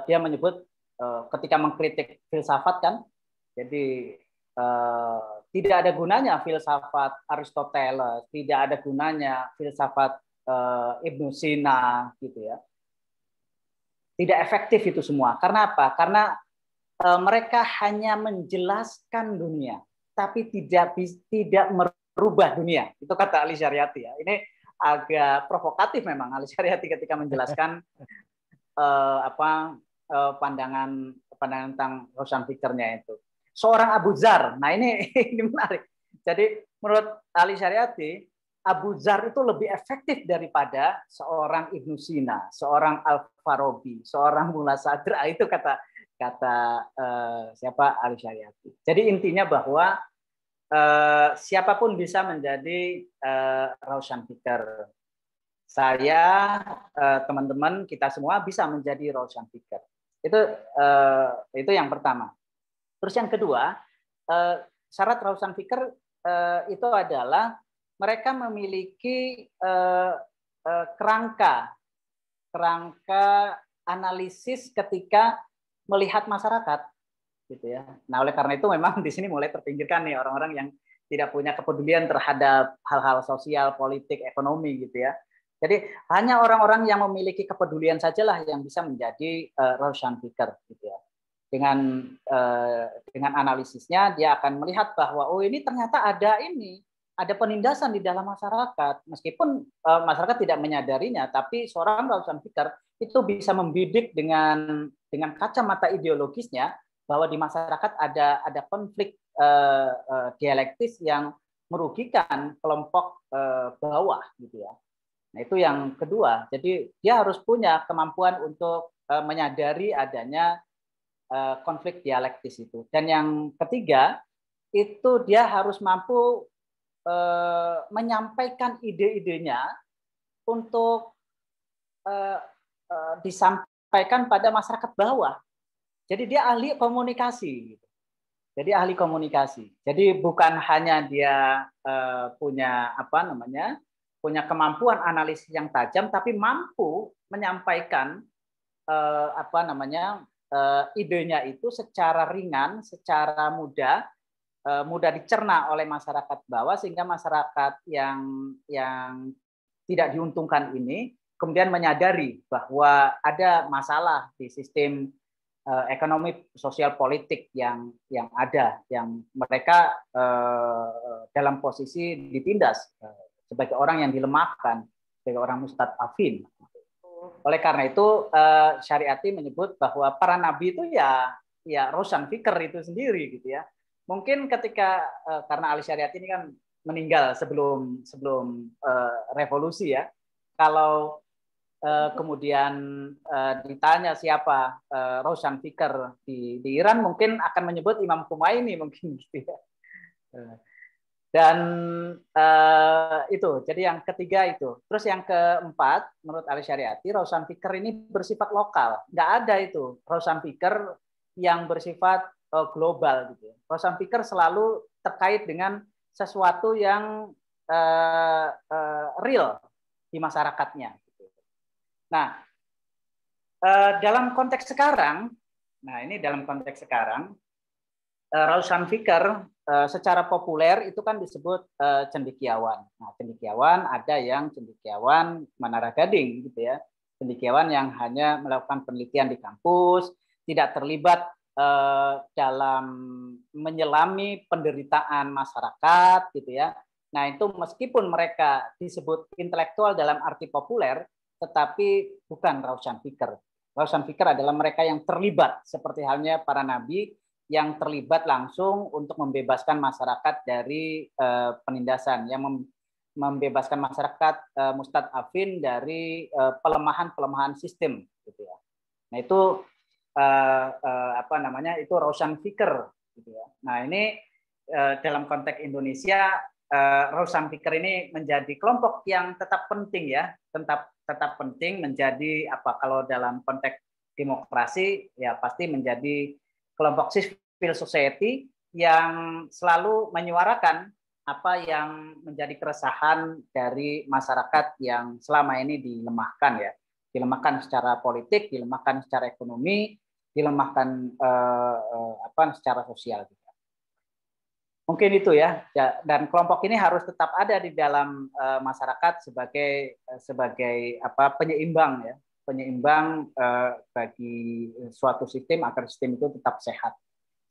dia menyebut ketika mengkritik filsafat kan, jadi tidak ada gunanya filsafat Aristoteles, tidak ada gunanya filsafat Ibnu Sina gitu ya. Tidak efektif itu semua. Karena apa? Karena mereka hanya menjelaskan dunia, tapi tidak merubah dunia. Itu kata Ali Syariati ya. Ini agak provokatif memang Ali Syariati ketika menjelaskan pandangan tentang Roshan Fikirnya itu. Seorang Abu Dzar. Nah ini menarik. Jadi menurut Ali Syariati, Abu Dzar itu lebih efektif daripada seorang Ibnu Sina, seorang Al-Farabi, seorang Mullah Sadr. Itu kata siapa Ali Syariati. Jadi intinya bahwa siapapun bisa menjadi Roshan Fikr. Saya, teman-teman, kita semua bisa menjadi Roshan Fikr. Itu yang pertama. Terus yang kedua, syarat Roshan Fikr itu adalah mereka memiliki kerangka analisis ketika melihat masyarakat, gitu ya. Nah, oleh karena itu memang di sini mulai terpinggirkan nih orang-orang yang tidak punya kepedulian terhadap hal-hal sosial, politik, ekonomi, gitu ya. Jadi hanya orang-orang yang memiliki kepedulian sajalah yang bisa menjadi Roshan Fikr, gitu ya. Dengan analisisnya dia akan melihat bahwa oh ini ternyata ada penindasan di dalam masyarakat, meskipun masyarakat tidak menyadarinya, tapi seorang Roshan Fikr itu bisa membidik dengan kacamata ideologisnya bahwa di masyarakat ada konflik dialektis yang merugikan kelompok bawah, gitu ya. Nah itu yang kedua. Jadi dia harus punya kemampuan untuk menyadari adanya konflik dialektis itu. Dan yang ketiga itu dia harus mampu menyampaikan ide-idenya untuk disampaikan pada masyarakat bawah. Jadi dia ahli komunikasi. Jadi ahli komunikasi. Jadi bukan hanya dia punya punya kemampuan analisis yang tajam, tapi mampu menyampaikan idenya itu secara ringan, secara mudah dicerna oleh masyarakat bawah, sehingga masyarakat yang tidak diuntungkan ini kemudian menyadari bahwa ada masalah di sistem ekonomi sosial politik yang ada, yang mereka dalam posisi ditindas sebagai orang yang dilemahkan, sebagai orang mustad'afin. Oleh karena itu Syariati menyebut bahwa para nabi itu ya Roshan Fikr itu sendiri, gitu ya. Mungkin ketika karena Ali Syariati ini kan meninggal sebelum revolusi ya. Kalau kemudian ditanya siapa Roshan Fikr di Iran, mungkin akan menyebut Imam Khomeini mungkin gitu ya. Dan itu, jadi yang ketiga itu. Terus yang keempat, menurut Ali Syariati, Roshan Fikr ini bersifat lokal. Nggak ada itu Roshan Fikr yang bersifat global gitu. Roshan Fikr selalu terkait dengan sesuatu yang real di masyarakatnya. Nah, dalam konteks sekarang, Roshan Fikr secara populer itu kan disebut cendekiawan. Nah, cendekiawan ada yang cendekiawan Menara Gading gitu ya. Cendekiawan yang hanya melakukan penelitian di kampus, tidak terlibat dalam menyelami penderitaan masyarakat gitu ya. Nah, itu meskipun mereka disebut intelektual dalam arti populer, tetapi bukan Roshan Fikr. Roshan Fikr adalah mereka yang terlibat seperti halnya para nabi yang terlibat langsung untuk membebaskan masyarakat dari penindasan, yang membebaskan masyarakat mustad'afin dari pelemahan sistem, gitu ya. Nah itu itu Roshan Fikr, gitu ya. Nah ini dalam konteks Indonesia, Roshan Fikr ini menjadi kelompok yang tetap penting ya, tetap penting menjadi kalau dalam konteks demokrasi ya pasti menjadi kelompok civil society yang selalu menyuarakan apa yang menjadi keresahan dari masyarakat yang selama ini dilemahkan ya, dilemahkan secara politik, dilemahkan secara ekonomi, dilemahkan secara sosial. Mungkin itu ya, dan kelompok ini harus tetap ada di dalam masyarakat sebagai penyeimbang ya, penyeimbang bagi suatu sistem agar sistem itu tetap sehat.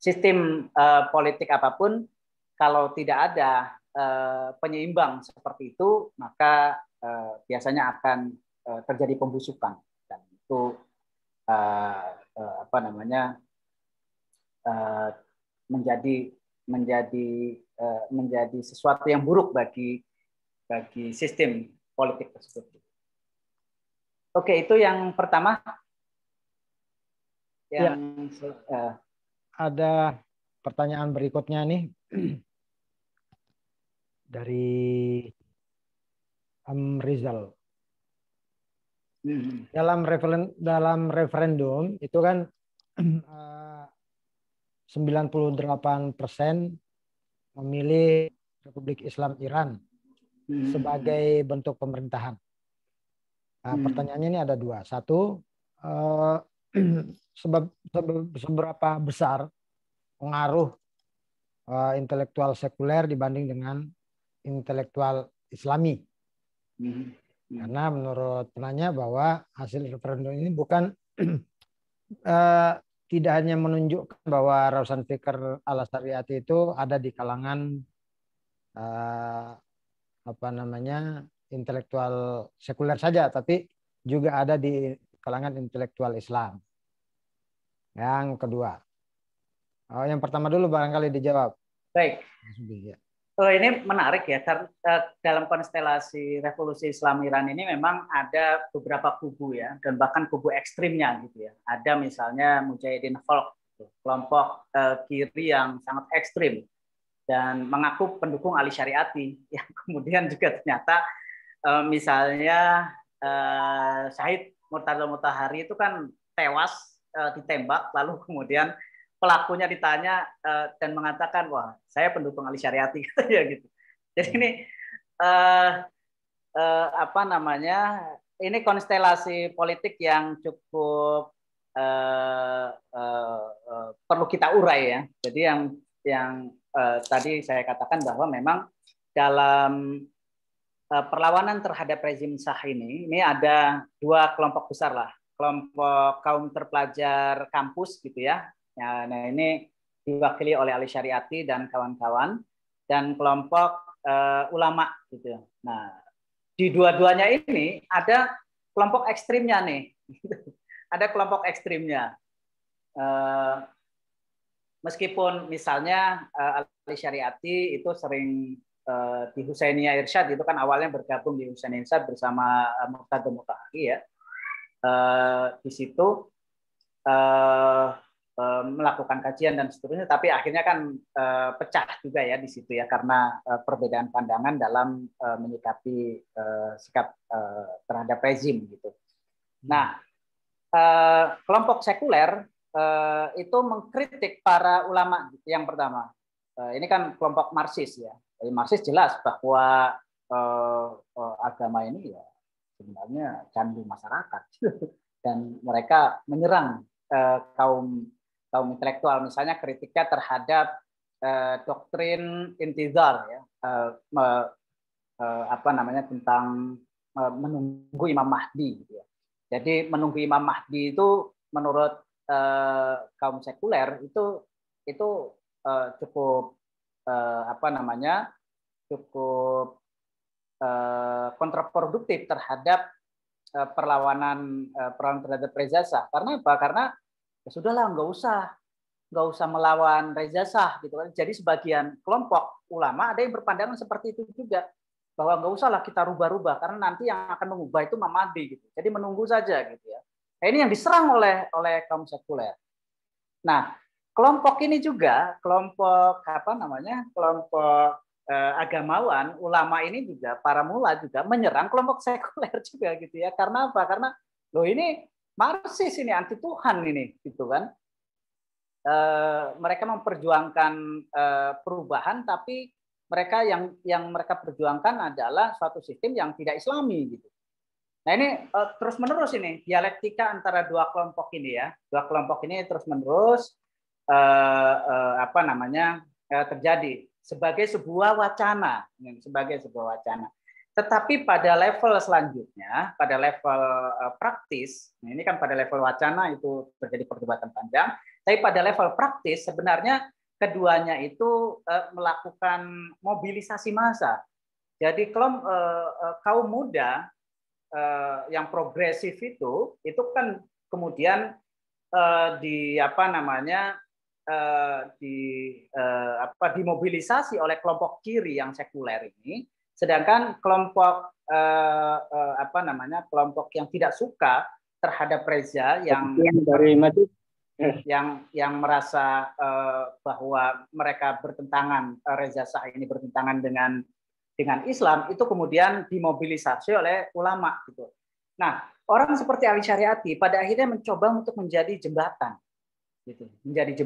Sistem politik apapun kalau tidak ada penyeimbang seperti itu, maka biasanya akan terjadi pembusukan dan itu menjadi sesuatu yang buruk bagi sistem politik tersebut. Oke, itu yang pertama. Ada pertanyaan berikutnya nih dari Rizal. Dalam referendum itu kan 98% memilih Republik Islam Iran sebagai bentuk pemerintahan. Nah, pertanyaannya ini ada dua. Satu, seberapa besar pengaruh intelektual sekuler dibanding dengan intelektual Islami? Karena menurut penanya bahwa hasil referendum ini bukan tidak hanya menunjukkan bahwa Roshan Fikr al-Syariati itu ada di kalangan intelektual sekuler saja, tapi juga ada di kalangan intelektual Islam. Yang kedua, yang pertama dulu barangkali dijawab. Baik. Ini menarik ya, dalam konstelasi revolusi Islam Iran ini memang ada beberapa kubu ya, dan bahkan kubu ekstrimnya gitu ya. Ada misalnya Mujahidin Khalq, kelompok kiri yang sangat ekstrim dan mengaku pendukung Ali Syariati, yang kemudian juga ternyata misalnya Syahid Murtada Mutahari itu kan tewas ditembak, lalu kemudian pelakunya ditanya dan mengatakan, wah saya pendukung Ali Syariati ya gitu. Jadi ini ini konstelasi politik yang cukup perlu kita urai ya. Jadi yang tadi saya katakan bahwa memang dalam perlawanan terhadap rezim Shah ini ada dua kelompok besar lah, kelompok kaum terpelajar kampus gitu ya. Nah ini diwakili oleh Ali Syariati dan kawan-kawan, dan kelompok ulama gitu. Nah di dua-duanya ini ada kelompok ekstrimnya nih, ada kelompok ekstrimnya. Meskipun misalnya Ali Syariati itu sering di Husainiyah Irsyad itu kan awalnya bergabung di Husainiyah Irsyad bersama Murtada Mutahari ya. di situ melakukan kajian dan seterusnya, tapi akhirnya kan pecah juga ya di situ ya karena perbedaan pandangan dalam menyikapi sikap terhadap rezim gitu. Nah, kelompok sekuler itu mengkritik para ulama yang pertama. Ini kan kelompok Marxis ya. Dari Marxis jelas bahwa agama ini ya sebenarnya candu masyarakat dan mereka menyerang kaum intelektual, misalnya kritiknya terhadap doktrin intizar ya, tentang menunggu Imam Mahdi gitu ya. Jadi menunggu Imam Mahdi itu menurut kaum sekuler itu cukup cukup kontraproduktif terhadap perlawanan terhadap Reza Shah. Karena apa? Karena ya sudahlah, nggak usah melawan Reza Shah gitu kan. Jadi sebagian kelompok ulama ada yang berpandangan seperti itu juga, bahwa nggak usahlah kita rubah-rubah karena nanti yang akan mengubah itu Imam Mahdi gitu. Jadi menunggu saja gitu ya. Nah, ini yang diserang oleh kaum sekuler. Nah, kelompok ini juga kelompok agamawan, ulama ini juga para mula juga menyerang kelompok sekuler juga gitu ya. Karena apa? Karena loh ini Marxis ini anti Tuhan ini gitu kan. Mereka memperjuangkan perubahan, tapi mereka yang mereka perjuangkan adalah suatu sistem yang tidak Islami gitu. Nah ini terus menerus ini dialektika antara dua kelompok ini ya. Dua kelompok ini terus menerus terjadi sebagai sebuah wacana, Tetapi pada level selanjutnya, pada level praktis, ini kan pada level wacana itu terjadi perdebatan panjang, tapi pada level praktis sebenarnya keduanya itu melakukan mobilisasi massa. Jadi kaum muda yang progresif itu kan kemudian dimobilisasi oleh kelompok kiri yang sekuler ini. Sedangkan kelompok kelompok yang tidak suka terhadap Reza yang merasa bahwa mereka bertentangan, Reza Shah ini bertentangan dengan Islam, itu kemudian dimobilisasi oleh ulama gitu. Nah, orang seperti Ali Syariati pada akhirnya mencoba untuk menjadi jembatan gitu, menjadi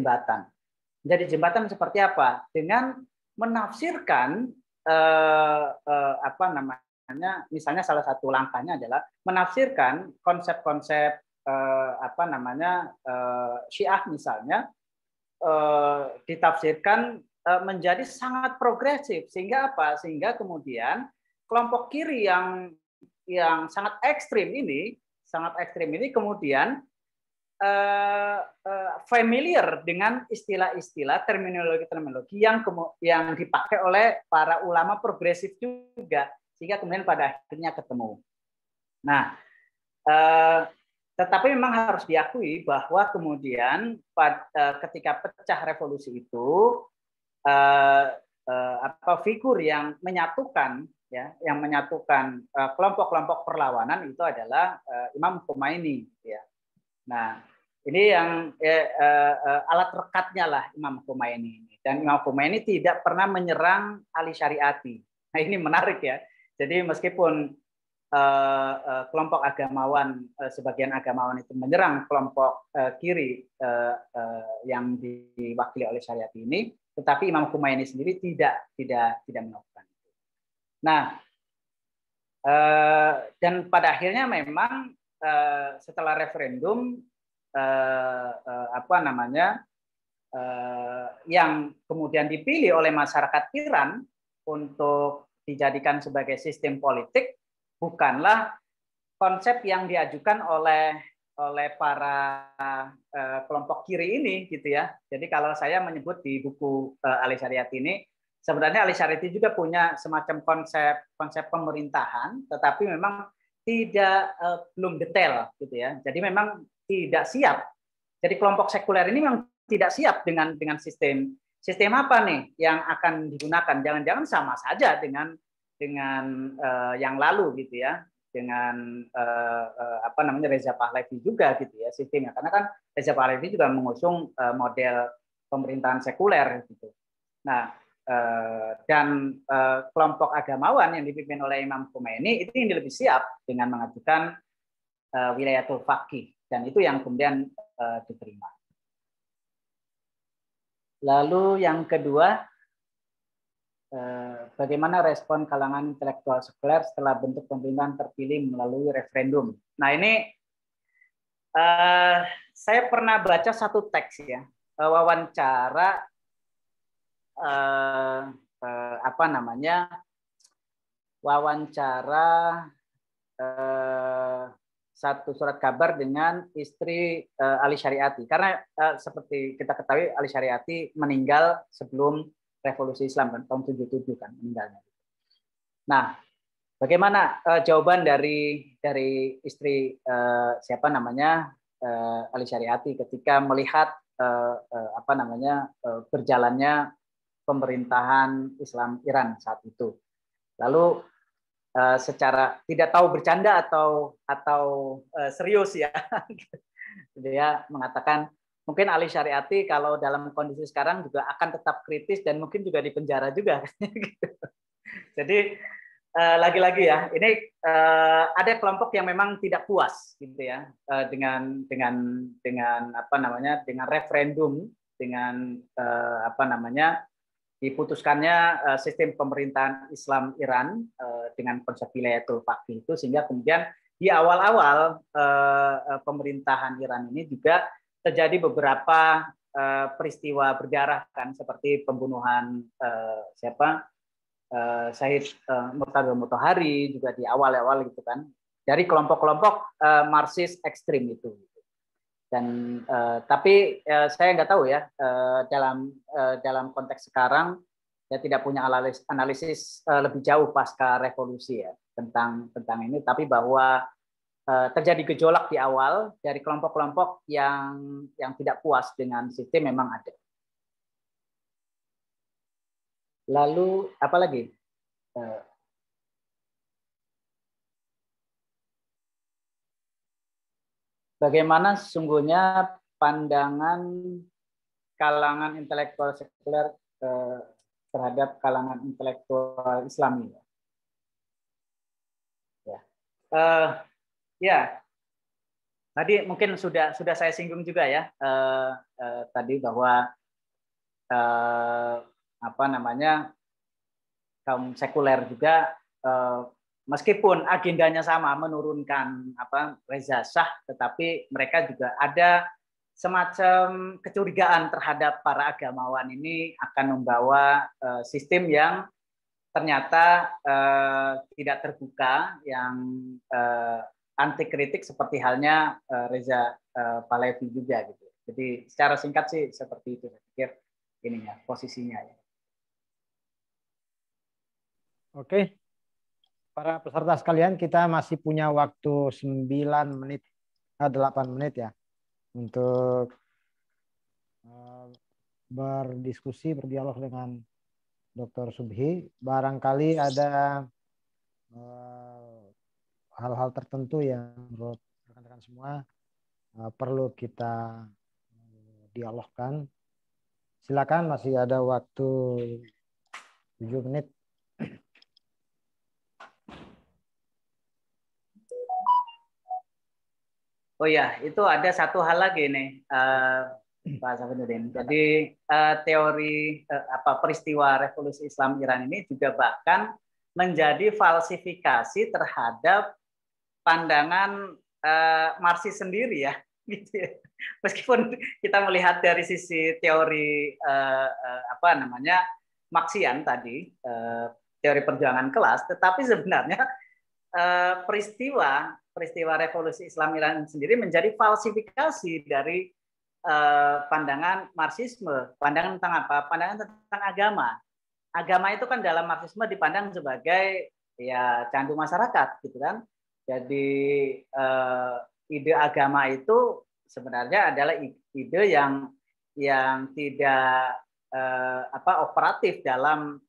jembatan seperti apa? Dengan menafsirkan misalnya salah satu langkahnya adalah menafsirkan konsep-konsep Syiah misalnya ditafsirkan menjadi sangat progresif, sehingga apa? Sehingga kemudian kelompok kiri yang sangat ekstrim ini kemudian familiar dengan istilah-istilah terminologi yang dipakai oleh para ulama progresif juga, sehingga kemudian pada akhirnya ketemu. Nah, tetapi memang harus diakui bahwa kemudian ketika pecah revolusi itu figur yang menyatukan kelompok-kelompok perlawanan itu adalah Imam Khomeini ya. Nah, ini yang alat rekatnya lah Imam Khomeini ini. Dan Imam Khomeini tidak pernah menyerang Ali Syariati. Nah, ini menarik ya. Jadi meskipun kelompok agamawan, sebagian agamawan itu menyerang kelompok kiri yang diwakili oleh Syariati ini, tetapi Imam Khomeini sendiri tidak melakukan itu. Nah, dan pada akhirnya memang setelah referendum yang kemudian dipilih oleh masyarakat Iran untuk dijadikan sebagai sistem politik bukanlah konsep yang diajukan oleh para kelompok kiri ini gitu ya. Jadi kalau saya menyebut di buku Ali Syariati ini, sebenarnya Ali Syariati juga punya semacam konsep pemerintahan, tetapi memang belum detail gitu ya. Jadi memang tidak siap. Jadi kelompok sekuler ini memang tidak siap dengan sistem apa nih yang akan digunakan. Jangan-jangan sama saja dengan yang lalu gitu ya. apa namanya Reza Pahlavi juga gitu ya sistemnya, karena kan Reza Pahlavi juga mengusung model pemerintahan sekuler gitu. Nah, dan kelompok agamawan yang dipimpin oleh Imam Khomeini itu yang lebih siap dengan mengajukan wilayatul faqih, dan itu yang kemudian diterima. Lalu yang kedua, bagaimana respon kalangan intelektual sekuler setelah bentuk pemerintahan terpilih melalui referendum. Nah ini saya pernah baca satu teks ya, wawancara apa namanya, wawancara satu surat kabar dengan istri Ali Syariati, karena seperti kita ketahui Ali Syariati meninggal sebelum Revolusi Islam kan, tahun 77 kan meninggalnya. Nah, bagaimana jawaban dari istri siapa namanya Ali Syariati ketika melihat apa namanya berjalannya pemerintahan Islam Iran saat itu. Lalu secara tidak tahu bercanda atau serius ya, dia mengatakan mungkin Ali Syariati kalau dalam kondisi sekarang juga akan tetap kritis dan mungkin juga di penjara juga. Jadi lagi-lagi ya, ini ada kelompok yang memang tidak puas gitu ya dengan apa namanya, dengan referendum, dengan apa namanya, diputuskannya sistem pemerintahan Islam Iran dengan konsep wilayatul faqih itu, sehingga kemudian di awal-awal pemerintahan Iran ini juga terjadi beberapa peristiwa berdarah kan, seperti pembunuhan Syahid Murtadha Mutahari juga di awal-awal gitu kan, dari kelompok-kelompok Marxis ekstrim itu. Dan tapi saya nggak tahu ya dalam konteks sekarang, saya tidak punya analisis lebih jauh pasca revolusi ya tentang ini, tapi bahwa terjadi gejolak di awal dari kelompok-kelompok yang tidak puas dengan sistem memang ada. Lalu apa lagi? Bagaimana sesungguhnya pandangan kalangan intelektual sekuler terhadap kalangan intelektual Islami? Ya, tadi mungkin sudah saya singgung juga ya tadi bahwa apa namanya, kaum sekuler juga meskipun agendanya sama, menurunkan Reza Shah, tetapi mereka juga ada semacam kecurigaan terhadap para agamawan ini akan membawa sistem yang ternyata tidak terbuka, yang anti kritik seperti halnya Reza Pahlavi juga gitu. Jadi secara singkat sih seperti itu, saya pikir ini ya posisinya ya. Oke. Para peserta sekalian, kita masih punya waktu 8 menit ya untuk berdiskusi, berdialog dengan Dr. Subhi. Barangkali ada hal-hal tertentu yang menurut rekan-rekan semua perlu kita dialogkan. Silakan, masih ada waktu 7 menit. Oh ya, itu ada satu hal lagi nih, Pak Safidudin. Jadi teori peristiwa revolusi Islam Iran ini juga bahkan menjadi falsifikasi terhadap pandangan Marxis sendiri ya, gitu ya. Meskipun kita melihat dari sisi teori apa namanya, Marxian tadi, teori perjuangan kelas, tetapi sebenarnya peristiwa revolusi Islam Iran sendiri menjadi falsifikasi dari pandangan Marxisme. Pandangan tentang apa? Pandangan tentang agama. Agama itu kan dalam Marxisme dipandang sebagai ya candu masyarakat, gitu kan. Jadi ide agama itu sebenarnya adalah ide yang tidak operatif dalam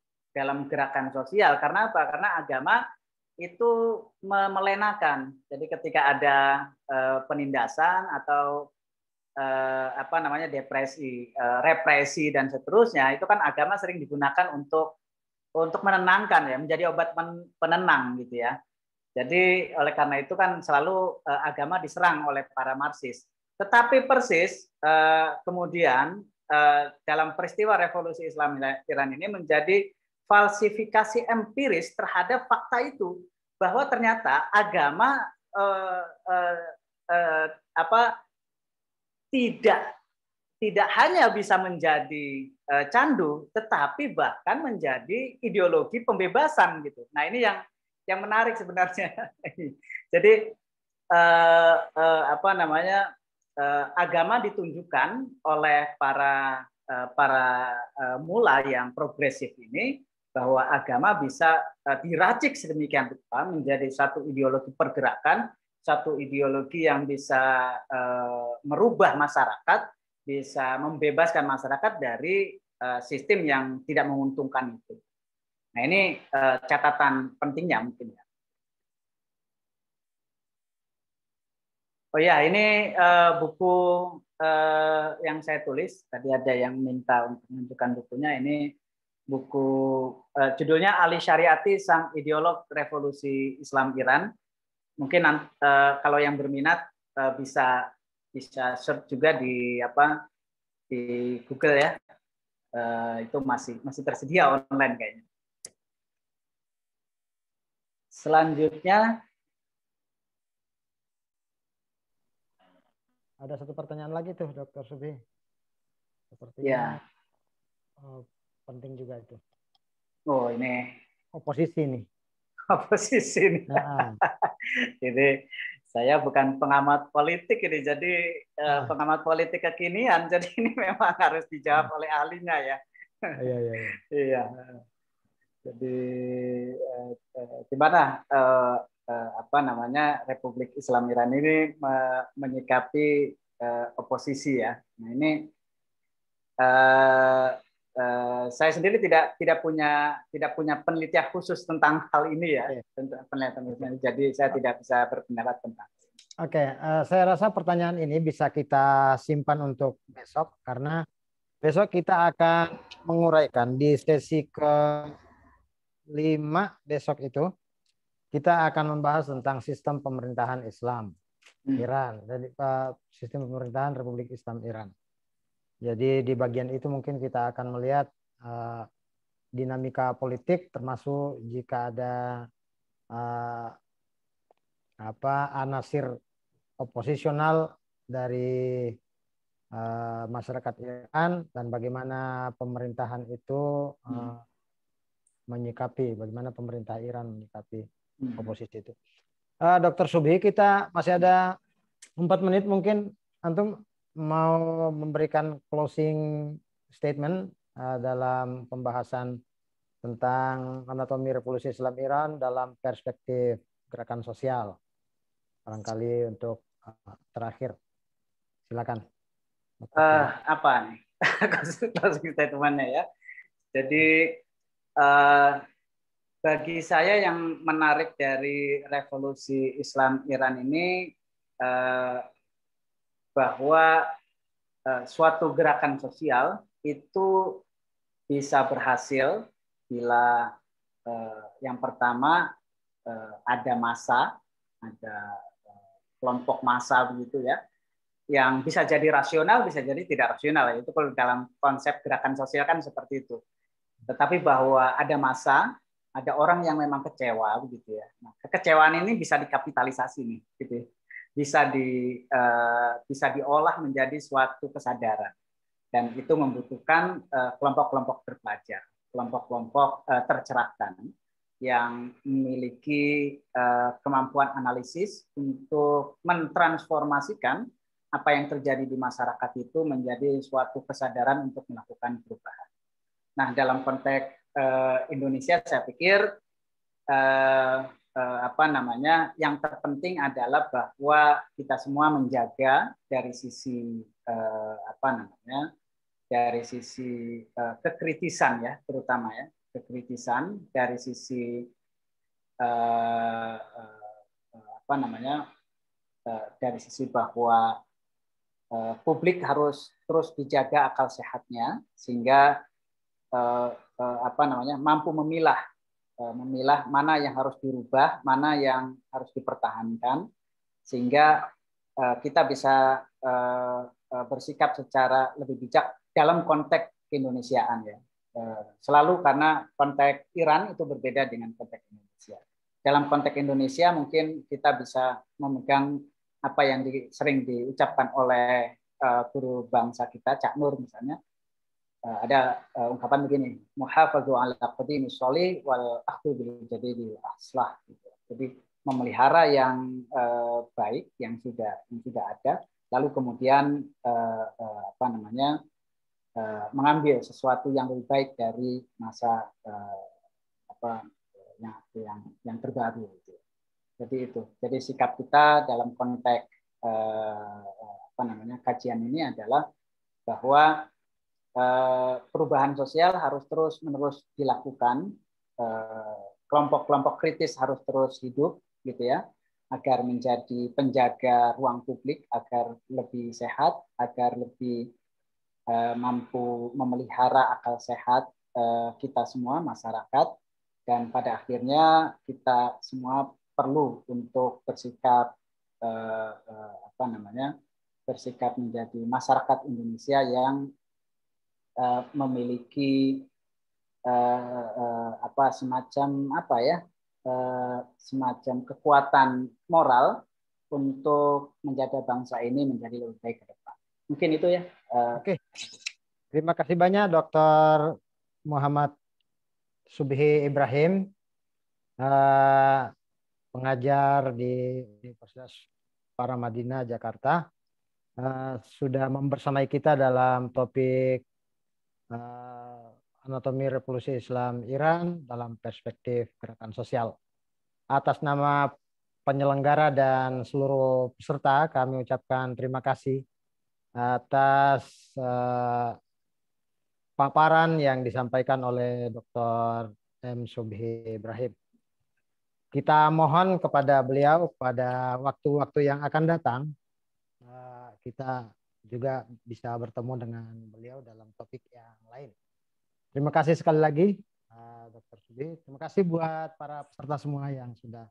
gerakan sosial. Karena apa? Karena agama itu melenakan. Jadi ketika ada penindasan atau apa namanya depresi, represi dan seterusnya, itu kan agama sering digunakan untuk menenangkan ya, menjadi obat penenang gitu ya. Jadi oleh karena itu kan selalu agama diserang oleh para Marxis. Tetapi persis kemudian dalam peristiwa revolusi Islam Iran ini menjadi falsifikasi empiris terhadap fakta itu, bahwa ternyata agama apa tidak hanya bisa menjadi candu, tetapi bahkan menjadi ideologi pembebasan gitu. Nah ini yang menarik sebenarnya. Jadi apa namanya agama ditunjukkan oleh para mula yang progresif ini, bahwa agama bisa diracik sedemikian rupa menjadi satu ideologi pergerakan, satu ideologi yang bisa merubah masyarakat, bisa membebaskan masyarakat dari sistem yang tidak menguntungkan itu. Nah ini catatan pentingnya mungkin ya. Oh ya, ini buku yang saya tulis. Tadi ada yang minta untuk menunjukkan bukunya. Ini buku judulnya Ali Syariati, Sang Ideolog Revolusi Islam Iran. Mungkin kalau yang berminat bisa search juga di Google ya. Itu masih tersedia online kayaknya. Selanjutnya ada satu pertanyaan lagi tuh, Dr. Subi. ya. Sepertinya penting juga itu. Oh ini oposisi nih. Oposisi nih. Nah. Jadi saya bukan pengamat politik ini, jadi pengamat politik kekinian. Jadi ini memang harus dijawab oleh ahlinya ya. Iya. Iya. Jadi gimana apa namanya Republik Islam Iran ini menyikapi oposisi ya. Nah ini saya sendiri tidak punya penelitian khusus tentang hal ini ya, tentang penelitian. Jadi saya tidak bisa berpendapat tentang. Oke, saya rasa pertanyaan ini bisa kita simpan untuk besok, karena besok kita akan menguraikan di sesi ke-5 besok itu. Kita akan membahas tentang sistem pemerintahan Islam Iran, jadi sistem pemerintahan Republik Islam Iran. Jadi di bagian itu mungkin kita akan melihat dinamika politik, termasuk jika ada anasir oposisional dari masyarakat Iran, dan bagaimana pemerintahan itu menyikapi, bagaimana pemerintah Iran menyikapi oposisi itu. Dr. Subhi, kita masih ada 4 menit, mungkin antum mau memberikan closing statement dalam pembahasan tentang anatomi revolusi Islam Iran dalam perspektif gerakan sosial. Barangkali untuk terakhir, silakan. Apa nih closing statementnya ya? Jadi bagi saya yang menarik dari revolusi Islam Iran ini bahwa suatu gerakan sosial itu bisa berhasil bila yang pertama ada massa, ada kelompok massa begitu ya, yang bisa jadi rasional, bisa jadi tidak rasional. Itu kalau dalam konsep gerakan sosial kan seperti itu. Tetapi bahwa ada massa, ada orang yang memang kecewa begitu ya. Nah, kekecewaan ini bisa dikapitalisasi nih, gitu. Bisa diolah menjadi suatu kesadaran, dan itu membutuhkan kelompok-kelompok terpelajar, kelompok-kelompok tercerahkan yang memiliki kemampuan analisis untuk mentransformasikan apa yang terjadi di masyarakat itu menjadi suatu kesadaran untuk melakukan perubahan. Nah, dalam konteks Indonesia, saya pikir yang terpenting adalah bahwa kita semua menjaga dari sisi dari sisi kekritisan ya, terutama ya, kekritisan dari sisi apa namanya, dari sisi bahwa publik harus terus dijaga akal sehatnya sehingga apa namanya, mampu memilah mana yang harus dirubah, mana yang harus dipertahankan, sehingga kita bisa bersikap secara lebih bijak dalam konteks keindonesiaan ya. Selalu karena konteks Iran itu berbeda dengan konteks Indonesia. Dalam konteks Indonesia mungkin kita bisa memegang apa yang sering diucapkan oleh guru bangsa kita, Cak Nur misalnya. Ada ungkapan begini, muhafazu ala qadimis sholih wal akhdhu bil jadidil aslah. Jadi memelihara yang baik yang sudah ada, lalu kemudian apa namanya, mengambil sesuatu yang lebih baik dari masa apa yang terbaru. Jadi itu. Jadi sikap kita dalam konteks apa namanya, kajian ini adalah bahwa perubahan sosial harus terus-menerus dilakukan, kelompok-kelompok kritis harus terus hidup, gitu ya, agar menjadi penjaga ruang publik, agar lebih sehat, agar lebih mampu memelihara akal sehat kita semua masyarakat, dan pada akhirnya kita semua perlu untuk bersikap apa namanya, bersikap menjadi masyarakat Indonesia yang memiliki apa semacam apa ya, semacam kekuatan moral untuk menjaga bangsa ini menjadi lebih baik ke depan. Mungkin itu ya. Oke. Terima kasih banyak Dr. Muhammad Subhi Ibrahim, pengajar di Universitas Paramadina Jakarta, sudah membersamai kita dalam topik anatomi revolusi Islam Iran dalam perspektif gerakan sosial. Atas nama penyelenggara dan seluruh peserta, kami ucapkan terima kasih atas paparan yang disampaikan oleh Dr. M. Subhi Ibrahim. Kita mohon kepada beliau pada waktu-waktu yang akan datang, kita juga bisa bertemu dengan beliau dalam topik yang lain. Terima kasih sekali lagi, Dr. Subhi. Terima kasih buat para peserta semua yang sudah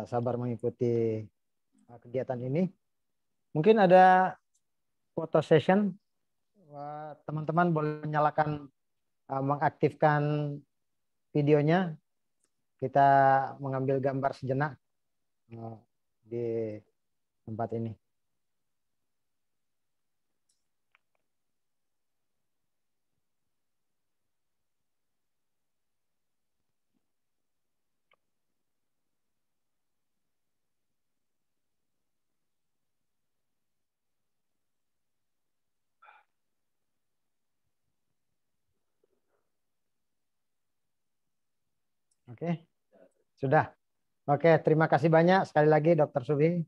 sabar mengikuti kegiatan ini. Mungkin ada foto session. Teman-teman boleh menyalakan, mengaktifkan videonya. Kita mengambil gambar sejenak di tempat ini. Oke, sudah. Oke, terima kasih banyak sekali lagi Dr. Subhi.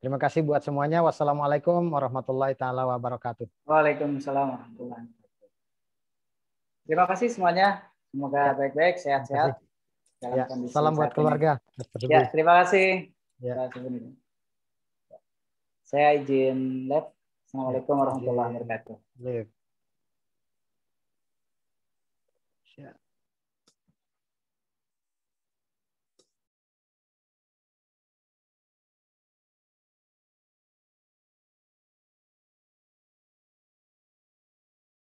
Terima kasih buat semuanya. Wassalamualaikum warahmatullahi taala wabarakatuh. Waalaikumsalam warahmatullahi wabarakatuh. Terima kasih semuanya. Semoga baik-baik, sehat-sehat. Ya, salam buat keluarga. Ya, terima kasih. Ya. Saya izin live. Assalamualaikum warahmatullahi wabarakatuh.